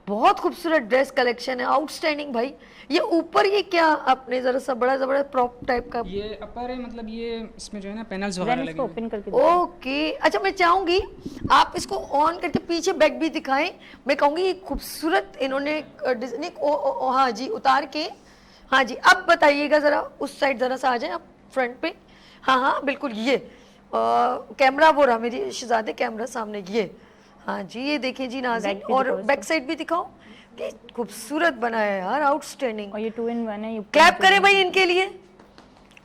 बहुत खूबसूरत ड्रेस कलेक्शन है, आउटस्टैंडिंग भाई। ये ऊपर ये क्या आपने जरा सा बड़ा जबरदस्त प्रॉप टाइप का? ये अपर है, मतलब ये इसमें जो है ना पैनल्स वगैरह लगे हुए हैं। ओके, अच्छा मैं चाहूंगी आप इसको ऑन करके पीछे बैक भी दिखाएं। मैं कहूंगी ये खूबसूरत इन्होंने डिजाइन, हाँ जी, उतार के। हाँ जी, अब बताइएगा जरा, उस साइड जरा सा आ जाए आप फ्रंट पे। हाँ हाँ बिल्कुल, ये कैमरा वो रहा मेरी शहजादे, कैमरा सामने, ये हाँ जी, ये देखिए जी नाज़रीन, और बैक साइड भी दिखाओ। कि खूबसूरत बनाया है यार, आउटस्टैंडिंग। और ये 2 in 1 है। ये क्लैप करें भाई इनके लिए,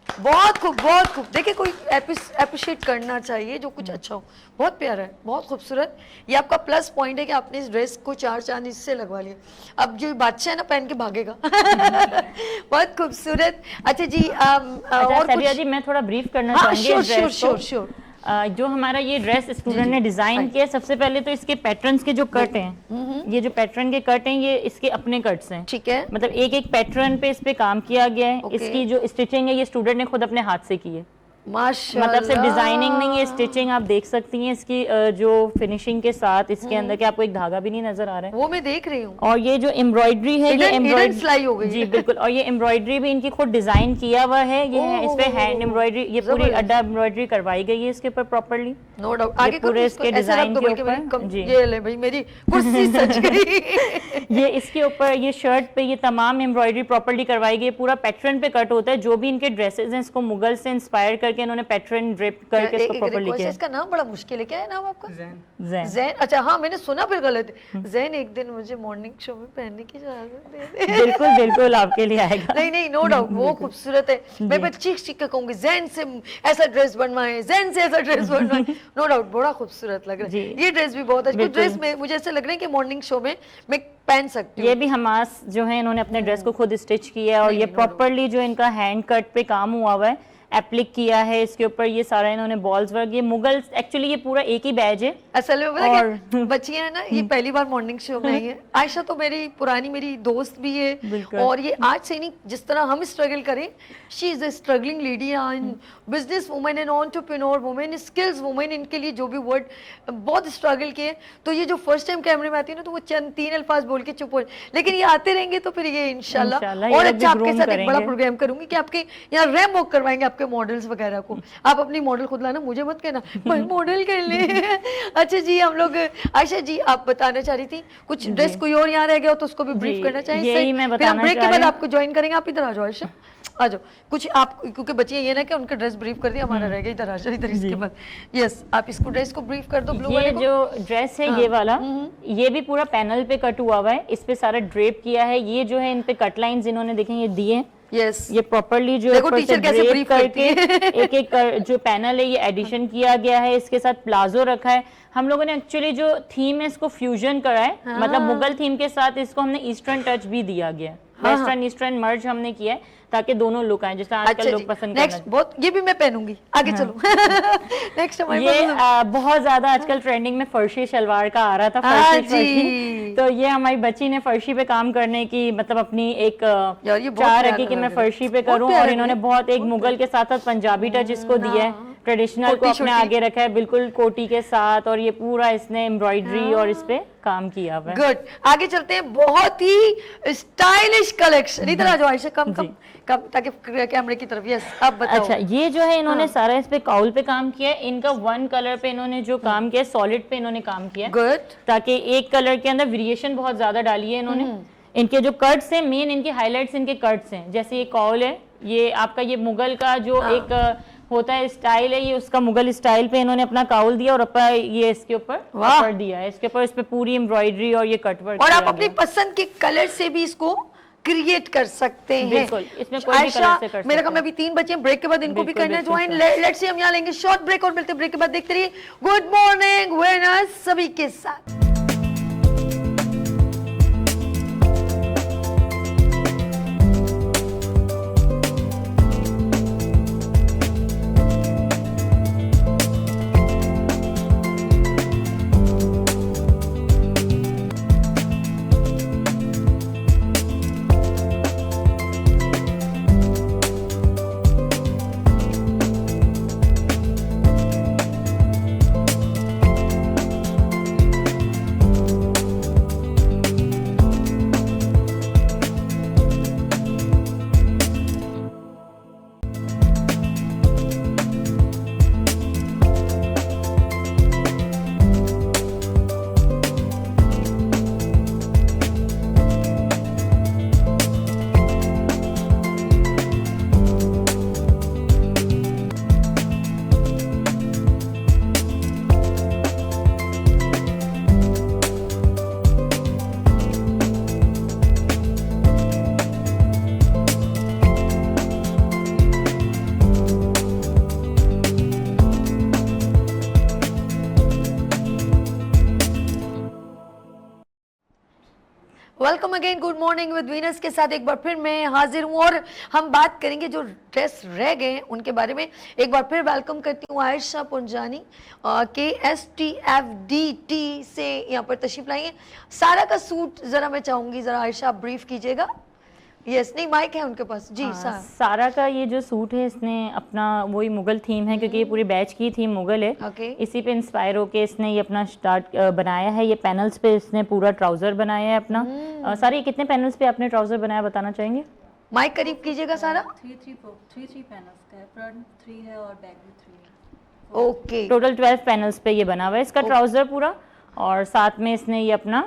बहुत खूब बहुत खूब। देखिए कोई अप्रिशिएट करना चाहिए जो कुछ अच्छा हो। बहुत प्यारा है, बहुत खूबसूरत। ये आपका प्लस पॉइंट है कि आपने इस ड्रेस को 4 चांद इससे लगवा लिया। अब जो बादशाह है ना पहन के भागेगा। बहुत खूबसूरत। अच्छा जी और साबिया जी मैं थोड़ा ब्रीफ करना चाहूंगी इस ड्रेस को। श्योर। जो हमारा ये ड्रेस स्टूडेंट ने डिजाइन किया, सबसे पहले तो इसके पैटर्न्स के जो कट हैं, ये जो पैटर्न के कट हैं ये इसके अपने कट्स हैं। ठीक है। मतलब एक एक पैटर्न पे इस पे काम किया गया है। इसकी जो स्टिचिंग है ये स्टूडेंट ने खुद अपने हाथ से की है। माशाल्लाह। मतलब सिर्फ डिजाइनिंग नहीं है, स्टिचिंग आप देख सकती हैं इसकी जो फिनिशिंग के साथ इसके अंदर के आपको एक धागा भी नहीं नजर आ रहा है, वो मैं देख रही हूँ। और ये जो एम्ब्रॉयडरी है ये एम्ब्रॉयडरी सिलाई हो गई जी बिल्कुल। और ये एम्ब्रॉयडरी भी इनकी खुद डिजाइन किया हुआ है। ये है इस पे हैंड एम्ब्रॉयडरी, ये पूरी अड्डा एम्ब्रॉयडरी करवाई गई है इसके ऊपर प्रॉपर्ली। No doubt. आगे पूरे इसके डिजाइन के ऊपर जी ये ले भाई मेरी कुर्सी सज गई। ये इसके ऊपर ये शर्ट पे ये तमाम एम्ब्रॉयडरी प्रॉपर्ली करवाई गई, पूरा पैटर्न पे कट होता है। जो भी इनके ड्रेसेस हैं इसको मुगल से इंस्पायर करके इन्होंने पैटर्न ड्रेप करके इसको प्रॉपर्ली किया। इसका नाम बड़ा मुश्किल है, क्या है नाम आपका? ज़ैन। ज़ैन। अच्छा हाँ मैंने सुना फिर गलत है। ज़ैन एक दिन मुझे मॉर्निंग शो में पहनने की इजाजत दे दे। बिल्कुल बिल्कुल आपके लिए आएगा। नहीं नो डाउट वो खूबसूरत है। मैं चीख के कहूंगी ज़ैन से ऐसा ड्रेस बनवाएं, ज़ैन से ऐसा ड्रेस बनवाएं। नो डाउट बड़ा खूबसूरत लग रहा है। ये ड्रेस भी बहुत अच्छा ड्रेस में मुझे ऐसा लग रहा है कि मॉर्निंग शो में मैं पहन सकती हूँ। ये भी हमास जो है इन्होंने अपने ड्रेस को खुद स्टिच किया है और ये प्रॉपर्ली जो इनका हैंड कट पे काम हुआ हुआ है, एप्लिक किया है इसके ऊपर। ये सारा इन्होंने बॉल्स वर्क, ये मुगल एक्चुअली ये पूरा एक ही बैच है असल में। और बच्चियां है ना ये पहली बार मॉर्निंग शो में आई है। आयशा तो मेरी पुरानी मेरी दोस्त भी है, और ये आज से नहीं जिस तरह हम स्ट्रगल करें, she is a struggling lady and business women and entrepreneur women, skills women, इनके लिए जो भी वर्ड बहुत स्ट्रगल किए। तो ये जो फर्स्ट टाइम कैमरे में आती है ना तो वो चंद 3 अल्फाज बोल के चुप हो, लेकिन ये आते रहेंगे तो फिर ये इंशाल्लाह और अच्छा आपके साथ एक बड़ा प्रोग्राम करूंगी कि आपके यहाँ रैम वॉक करवाएंगे आपके मॉडल्स वगैरह को। आप अपनी मॉडल खुद लाना, मुझे मत कहना भाई मॉडल कर ले। अच्छा जी हम लोग आयशा जी आप बताना चाह रही थी कुछ ड्रेस कोई और यहाँ रह गया हो तो उसको भी ब्रीफ करना चाहिए। यही मैं बताना ब्रेक के बाद आपको ज्वाइन करेंगे। आप इधर आ जाओ आयशा, आ जाओ। कुछ आप क्योंकि बच्चे ये ना कि उनका ड्रेस ब्रीफ कर दिया, हमारा रह गया, इधर आ जाओ इधर। इसके बाद यस आप इसको ड्रेस को ब्रीफ कर दो। ब्लू ये जो ड्रेस है ये वाला, ये भी पूरा पैनल पे कट हुआ हुआ है, इस पे सारा ड्रेप किया है। ये जो है इन पे कट लाइंस इन्होंने देखें ये दिए। यस ये प्रॉपर्ली जो ऊपर से ड्रेप करके एक एक जो पैनल है ये एडिशन किया गया है। इसके साथ प्लाजो रखा है। हम लोगों ने एक्चुअली जो थीम है इसको फ्यूजन करा है, मतलब मुगल थीम के साथ इसको हमने ईस्टर्न टच भी दिया गया है। वेस्टर्न ईस्टर्न मर्ज हमने किया है ताकि दोनों लुक आए जिस आजकल लोग पसंद करते हैं। बहुत ये भी मैं पहनूंगी। आगे चलो। नेक्स्ट ये बहुत ज्यादा आजकल ट्रेंडिंग में फर्शी शलवार का आ रहा था, फर्शी। तो ये हमारी बच्ची ने फर्शी पे काम करने की मतलब अपनी एक चाह रखी कि मैं फर्शी पे करूं, और इन्होंने बहुत एक मुगल के साथ साथ पंजाबी टच इसको दिया है। ट्रेडिशनल को अपने आगे रखा है बिल्कुल कोटी के साथ, और ये पूरा इसने एम्ब्रॉयडरी और इस पे काम किया हुआ है। गुड। आगे चलते हैं। बहुत ही स्टाइलिश कलेक्शन। इधर आ जाओ आयशा, कम ताकि कैमरे की तरफ। यस अब बताओ। अच्छा ये जो है इन्होंने सारा इस पे काउल पे काम किया है। इनका 1 कलर पे इन्होंने जो काम किया है, सॉलिड पे इन्होंने काम किया है। गुड। ताकि एक कलर के अंदर वेरिएशन बहुत ज्यादा डाली है इन्होंने। इनके जो कट्स हैं मेन इनके हाईलाइट्स इनके कट्स हैं। जैसे ये कॉल है, ये आपका ये मुगल का जो एक होता है स्टाइल है, ये उसका मुगल स्टाइल पे इन्होंने अपना काउल दिया और अपना ये इसके ऊपर ऊपर दिया है। इसके ऊपर इस पे पूरी एम्ब्रॉयडरी और ये कट वर्क, और आप अपनी पसंद के कलर से भी इसको क्रिएट कर सकते हैं। बिल्कुल, इसमें कोई भी कलर से कर सकते मेरा काम अभी 3 बच्चे हैं, ब्रेक के बाद इनको भी करना है ज्वाइन। लेट्स सी हम यहाँ लेंगे शॉर्ट ब्रेक और मिलते हैं ब्रेक के बाद। देखते रहिए गुड मॉर्निंग विनर्स सभी के साथ। Welcome again, good morning with Venus के साथ एक बार फिर मैं हाजिर हूँ और हम बात करेंगे जो ड्रेस रह गए हैं उनके बारे में। एक बार फिर वेलकम करती हूँ आयशा पुंजानी के STFDT से यहाँ पर तशरीफ लाई है। सारा का सूट ज़रा मैं चाहूँगी ज़रा आयशा आप ब्रीफ कीजिएगा। यस, नहीं माइक है उनके पास जी। सारा का ये जो सूट है इसने अपना वही मुगल थीम है, क्योंकि ये पूरी बैच की थीम मुगल है। इसी पे इंस्पायर होके इसने ये अपना स्टार्ट बनाया है। ये पैनल्स पे इसने पूरा ट्राउजर बनाया है अपना। सारे कितने पैनल्स पे आपने ट्राउजर बनाया बताना चाहेंगे? माइक करीब कीजिएगा। सारा 3 पैनल्स का है, फ्रंट 3 है और बैक भी 3 है। ओके, टोटल 12 पैनल्स पे ये बना हुआ है इसका ट्राउजर पूरा। और साथ में इसने ये अपना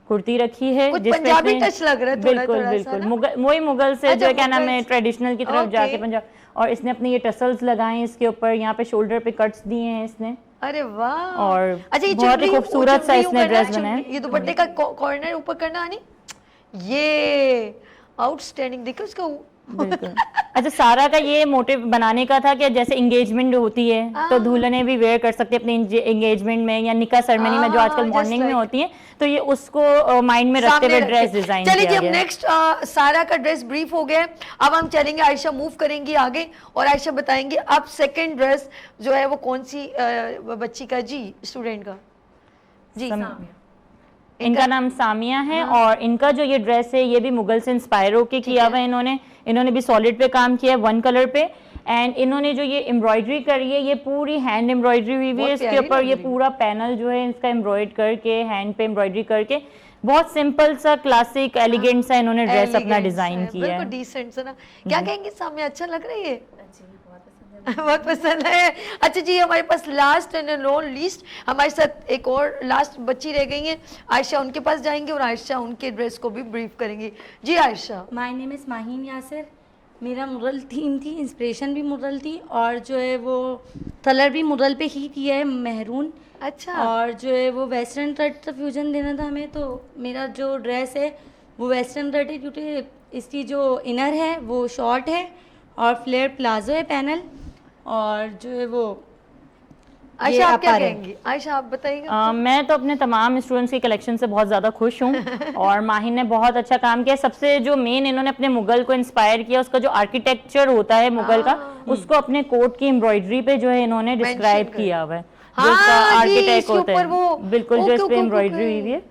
कुर्ती रखी है जिसमें पंजाबी टच लग रहा है थोड़ा बिल्कुल थोड़ा बिल्कुल वही मुगल से जो है क्या नाम है ट्रेडिशनल की तरफ ओके। जाके पंजाब। और इसने अपने ये टसल्स लगाए हैं इसके ऊपर, यहाँ पे शोल्डर पे कट्स दिए हैं इसने। अरे वाह। और अच्छा, ये बहुत ही खूबसूरत सा इसने ड्रेस बनाया है। ये दुपट्टे का कॉर्नर ऊपर करना आनी, ये आउटस्टैंडिंग। देखो उसका बिल्कुल। अच्छा, सारा का ये मोटिव बनाने का था कि जैसे एंगेजमेंट होती है तो दुल्हने भी वेयर कर सकते हैं अपनी एंगेजमेंट में या निकाह सेरेमनी में जो आजकल मॉर्निंग में होती है, तो ये उसको माइंड में रखते हुए ड्रेस डिजाइन किया चलिए जी, गया अब है। नेक्स्ट सारा का ड्रेस ब्रीफ हो गया है। अब हम चलेंगे, आयशा मूव करेंगी आगे और आयशा बताएंगे अब सेकंड ड्रेस जो है वो कौन सी बच्ची का जी, स्टूडेंट का जी। इनका नाम सामिया है और इनका जो ये ड्रेस है ये भी मुगल से इंस्पायर होके किया हुआ है। इन्होंने भी सॉलिड पे काम किया है, 1 कलर पे। एंड इन्होंने जो ये एम्ब्रॉयडरी करी है ये पूरी हैंड एम्ब्रॉयडरी हुई है इसके ऊपर। ये पूरा पैनल जो है इसका एम्ब्रॉयड करके हैंड पे एम्ब्रॉयडरी करके बहुत सिंपल सा क्लासिक एलिगेंट सा इन्होंने ड्रेस अपना डिजाइन किया है। बिल्कुल डिसेंट सा ना। क्या कहेंगे सामिया, अच्छा लग रही है? बहुत पसंद है। अच्छा जी, हमारे पास लास्ट एंड नॉट लीस्ट हमारे साथ एक और लास्ट बच्ची रह गई हैं, आयशा उनके पास जाएंगे और आयशा उनके ड्रेस को भी ब्रीफ करेंगी। जी Ayesha. My name is Maheen Yasir. मेरा मुगल थीम थी, इंस्पिरेशन भी मुगल थी और जो है वो कलर भी मुगल पे ही किया है, महरून। अच्छा। और जो है वो वेस्टर्न कट का फ्यूजन देना था हमें, तो मेरा जो ड्रेस है वो वेस्टर्न कट है क्योंकि इसकी जो इनर है वो शॉर्ट है और फ्लेयर प्लाजो है पैनल, और जो है वो आयशा आप क्या कहेंगी? आयशा आप बताइएगा। मैं तो अपने तमाम स्टूडेंट्स की कलेक्शन से बहुत ज़्यादा खुश हूँ और माहिन ने बहुत अच्छा काम किया। सबसे जो मेन इन्होंने अपने मुगल को इंस्पायर किया, उसका जो आर्किटेक्चर होता है मुगल का, उसको अपने कोट की एम्ब्रॉयडरी पे जो है इन्होंने डिस्क्राइब किया हुआ है। जो आर्किटेक्ट होता है बिल्कुल, जो इस पे एम्ब्रॉयडरी हुई है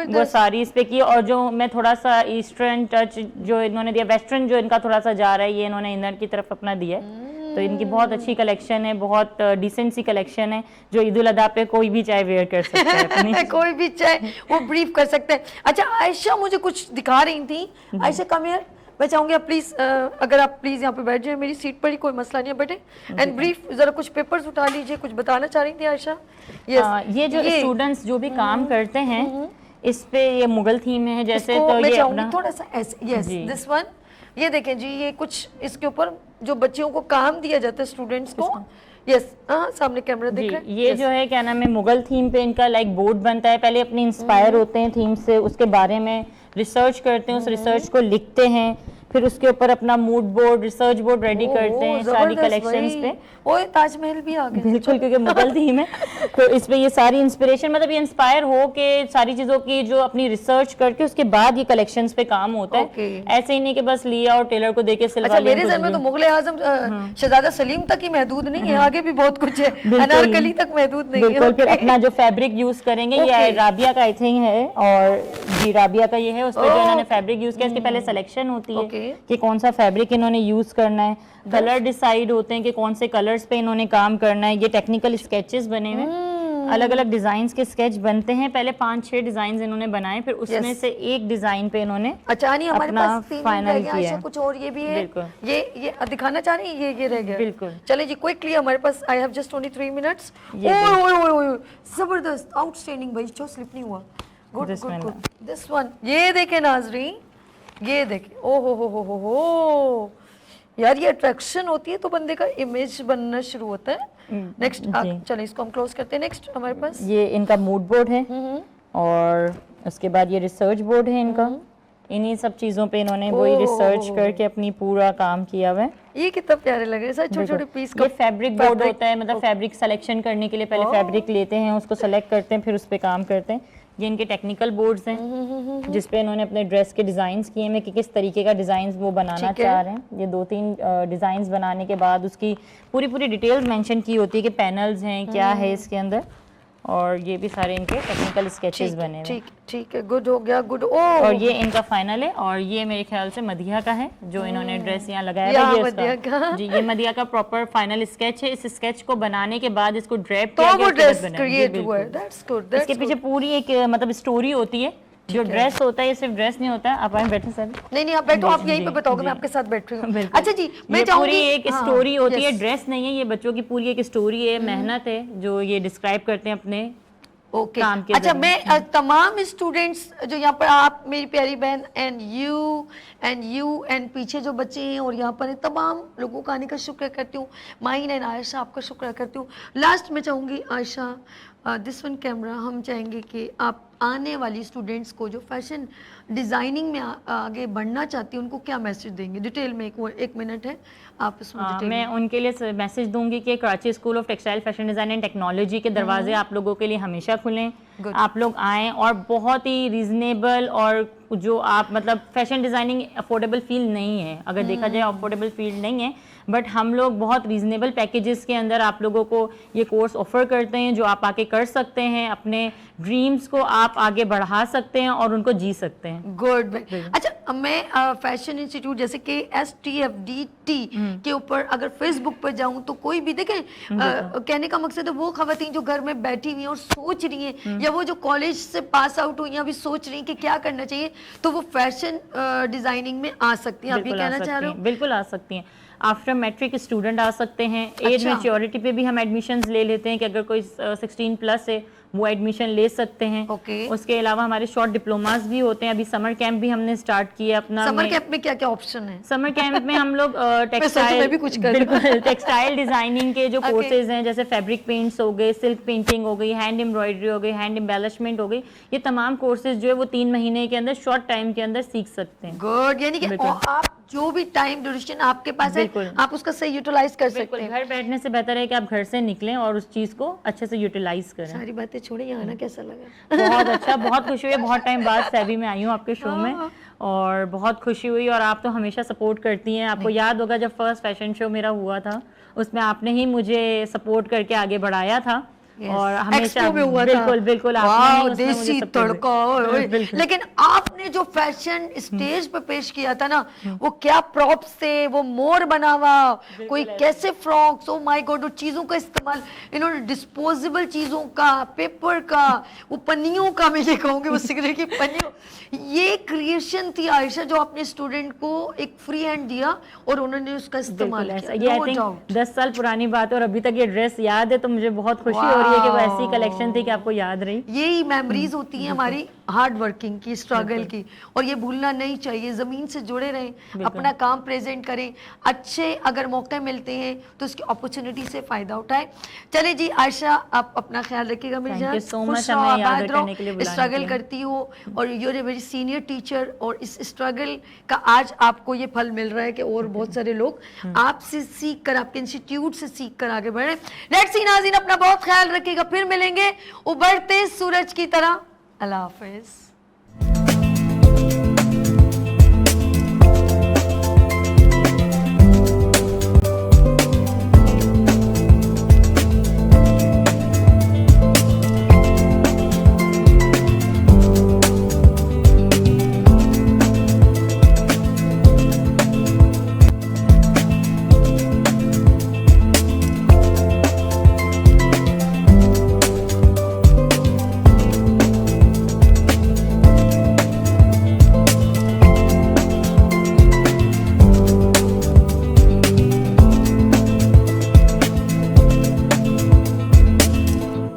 वो सारी इस पे की। और जो मैं थोड़ा सा ईस्टर्न टच जो इन्होंने दिया, वेस्टर्न जो इनका थोड़ा सा जा रहा है, ये इन्होंने इनर की तरफ अपना दिया है। तो इनकी बहुत अच्छी कलेक्शन है, बहुत डिसेंट सी कलेक्शन है जो ईद उल अदा पे कोई भी चाहे वेयर कर सकता है अपनी। कोई भी चाहे वो ब्रीफ कर सकते हैं। अच्छा आयशा मुझे कुछ दिखा रही थी। आयशा कम हियर, मैं चाहूंगी आप प्लीज अगर आप प्लीज यहाँ पे बैठ जाए, मेरी सीट पर ही कोई मसला नहीं है, बैठे एंड ब्रीफ जरा कुछ पेपर्स उठा लीजिए। कुछ बताना चाह रही थी आयशा? ये जो स्टूडेंट्स जो भी काम करते हैं इस पे ये मुगल थीम है जैसे, तो मैं ये चाहूंगी थोड़ा सा ऐसे। Yes, this one. ये देखें जी, ये कुछ इसके ऊपर जो बच्चियों को काम दिया जाता है स्टूडेंट्स को। यस, सामने कैमरा दिख रहा है। ये जो है क्या नाम है मुगल थीम पे इनका लाइक बोर्ड बनता है। पहले अपने इंस्पायर होते हैं थीम से, उसके बारे में रिसर्च करते हैं, उस रिसर्च को लिखते हैं, फिर उसके ऊपर अपना mood board, research board ready करते हैं सारी कलेक्शंस पे। ओए ताजमहल भी आ गया। बिल्कुल, क्योंकि मुगल थीम है तो इस पे ये सारी इंस्पिरेशन, मतलब ये इंस्पायर हो के सारी चीजों की जो अपनी रिसर्च करके उसके बाद ये कलेक्शंस पे काम होता है। ऐसे ही नहीं कि बस लिया और टेलर को देके सिलवा लिया। मेरे ज़हन में तो मुगल आजम शहजादा सलीम तक ही महदूद नहीं है, आगे भी बहुत कुछ है, अनारकली तक महदूद नहीं है। बिल्कुल, फिर अपना जो फैब्रिक यूज करेंगे ये राबिया का आई थिंक है, और जी राबिया का ये है, उस पर जो इन्होंने फैब्रिक यूज किया। इसके पहले सिलेक्शन होती है कि कौन सा फैब्रिक इन्होंने यूज करना है, कलर डिसाइड होते हैं कि कौन से कलर्स पे इन्होंने काम करना है। ये टेक्निकल स्केचेस बने हुए, अलग अलग डिजाइन्स के स्केच बनते हैं। पहले 5-6 डिजाइन इन्होंने बनाए, फिर उसमें से एक डिजाइन पे इन्होंने अपना फाइनल किया। कुछ और ये भी है, ये दिखाना चाह रही है, ये रह गया। बिल्कुल, चले जी क्विकली, हमारे पास I have just only 3 minutes. ओए जबरदस्त, आउटस्टैंडिंग भाई, जो स्लिप नहीं हुआ। Good good good. This one, ये देखें नाजरीन, ये देखें। ओ हो यार, ये अट्रैक्शन होती है तो बंदे का इमेज बनना शुरू होता है। नेक्स्ट चलिए इसको हम क्लोज करते हैं। नेक्स्ट हमारे पास ये इनका मूड बोर्ड है और उसके बाद ये रिसर्च बोर्ड है इनका। इन्हीं सब चीजों पे इन्होंने वही रिसर्च करके अपनी पूरा काम किया हुआ है। ये कितना प्यारे लग रहे हैं, छोटे छोटे पीस का। ये फैब्रिक बोर्ड होता है, मतलब फैब्रिक सिलेक्शन करने के लिए पहले फैब्रिक लेते हैं, उसको सेलेक्ट करते हैं, फिर उस पे काम करते हैं। ये इनके टेक्निकल बोर्ड्स हैं जिसपे इन्होंने अपने ड्रेस के डिज़ाइंस किए हैं कि किस तरीके का डिज़ाइन वो बनाना चाह रहे हैं। ये 2-3 डिज़ाइंस बनाने के बाद उसकी पूरी डिटेल्स मेंशन की होती है कि पैनल्स हैं, क्या है इसके अंदर, और ये भी सारे इनके टेक्निकल स्केचेस बने हुए। ठीक है, गुड हो गया, गुड। और ये इनका फाइनल है, और ये मेरे ख्याल से मदिया का है जो इन्होंने ड्रेस यहाँ लगाया है। ये जी, ये मदिया का प्रॉपर फाइनल स्केच है। इस स्केच को बनाने के बाद इसको ड्रेप किया गया। इसके पीछे पूरी एक मतलब स्टोरी होती है। जो ड्रेस होता है ये सिर्फ ड्रेस नहीं होता। आप आए बैठे सर। नहीं आप बैठो, आप यहीं पे बताओगे, मैं आपके साथ बैठ रही हूँ। अच्छा जी, मैं पूरी एक स्टोरी होती है, ड्रेस नहीं है, ये बच्चों की पूरी एक स्टोरी है, मेहनत है जो ये डिस्क्राइब करते हैं अपने काम के। अच्छा, मैं तमाम स्टूडेंट्स जो यहाँ पर, आप मेरी प्यारी बहन एंड यू एंड पीछे जो बच्चे हैं और यहाँ पर हैं, तमाम लोगों का आने का शुक्र करती हूँ। माइन एंड आयशा आपका शुक्र करती हूँ। लास्ट में चाहूँगी आयशा, दिस वन कैमरा, हम चाहेंगे कि आप आने वाली स्टूडेंट्स को जो फैशन डिज़ाइनिंग में आगे बढ़ना चाहती हैं उनको क्या मैसेज देंगे? डिटेल में एक मिनट है, आप इसमें मैं उनके लिए मैसेज दूंगी कि Karachi school of textile fashion design and technology के दरवाजे आप लोगों के लिए हमेशा खुलें। आप लोग आएँ और बहुत ही रीज़नेबल, और जो आप मतलब फैशन डिज़ाइनिंग अफोर्डेबल फील्ड नहीं है, अगर देखा जाए अफोर्डेबल फील्ड नहीं है, बट हम लोग बहुत रीजनेबल पैकेजेस के अंदर आप लोगों को ये कोर्स ऑफर करते हैं जो आप आके कर सकते हैं। अपने ड्रीम्स को आप आगे बढ़ा सकते हैं और उनको जी सकते हैं। गुड। अच्छा, मैं फैशन इंस्टीट्यूट जैसे कि STFDT के ऊपर अगर फेसबुक पर जाऊं तो कोई भी देखें, कहने का मकसद है वो खवातीन जो घर में बैठी हुई हैं और सोच रही हैं, या वो जो कॉलेज से पास आउट हुई हैं अभी सोच रही हैं कि क्या करना चाहिए, तो वो फैशन डिजाइनिंग में आ सकती हैं। आप ये कहना चाह रहे हो? बिल्कुल आ सकती हैं। आफ्टर मैट्रिक स्टूडेंट आ सकते हैं। एज मैच्योरिटी पे भी हम एडमिशन्स ले लेते हैं कि अगर कोई 16 प्लस है वो एडमिशन ले सकते हैं। उसके अलावा हमारे शॉर्ट डिप्लोमास भी होते हैं। अभी समर कैंप भी हमने स्टार्ट किया अपना। समर कैंप में क्या क्या ऑप्शन है? समर कैंप में हम लोग टेक्सटाइल डिजाइनिंग के जो कोर्सेज हैं, जैसे फैब्रिक पेंट्स हो गए, सिल्क पेंटिंग हो गई, हैंड एम्ब्रॉयडरी हो गई, हैंड एम्बेलिशमेंट हो गई, ये तमाम कोर्सेज जो है वो 3 महीने के अंदर शॉर्ट टाइम के अंदर सीख सकते हैं। गुड। यानी कि आप जो भी टाइम ड्यूरेशन आपके पास है आप उसका सही यूटिलाइज कर सकते हैं। घर बैठने से बेहतर है कि आप घर से निकलें और उस चीज को अच्छे से यूटिलाइज करें। सारी बातें छोड़े, यहाँ आना कैसा लगा? बहुत अच्छा, बहुत खुशी हुई। बहुत टाइम बाद सैबी में आई हूँ आपके शो में और बहुत खुशी हुई। और आप तो हमेशा सपोर्ट करती हैं। आपको याद होगा जब फर्स्ट फैशन शो मेरा हुआ था उसमें आपने ही मुझे सपोर्ट करके आगे बढ़ाया था। और हमेशा बिल्कुल आपने देसी तड़का। लेकिन आपने जो फैशन स्टेज पे पेश किया था ना, वो क्या प्रॉप्स थे, वो मोर बना हुआ, कोई कैसे फ्रॉक्स, ओ माय गॉड, चीजों का इस्तेमाल इन्होंने, डिस्पोजेबल चीजों का, पेपर का, वो पन्नियों का, मैं ये कहूँगी वो सिगरेट की पन्नियों, ये क्रिएशन थी आयशा जो अपने स्टूडेंट को एक फ्री हैंड दिया और उन्होंने उसका इस्तेमाल किया। ये आई थिंक 10 साल पुरानी बात है और अभी तक ये ड्रेस याद है, तो मुझे बहुत खुशी हो रही है कि वो ऐसी कलेक्शन थी कि आपको याद रही। यही मेमोरीज होती हैं हमारी हार्ड वर्किंग की, स्ट्रगल की, और ये भूलना नहीं चाहिए। जमीन से जुड़े रहें, अपना काम प्रेजेंट करें, अच्छे अगर मौके मिलते हैं तो उसकी अपॉर्चुनिटी से फायदा उठाएं। चले जी आयशा, आप अपना ख्याल रखिएगा, मेरी जान, खुश रहो, आबाद रहो, स्ट्रगल करती हो और you're a very senior teacher, और इस स्ट्रगल का आज आपको ये फल मिल रहा है कि और बहुत सारे लोग आपसे सीख कर, आपके इंस्टीट्यूट से सीख कर आगे बढ़े। लेट्स सी नाज़रीन, अपना बहुत ख्याल रखिएगा, फिर मिलेंगे उभरते सूरज की तरह। अल्लाह हाफिज।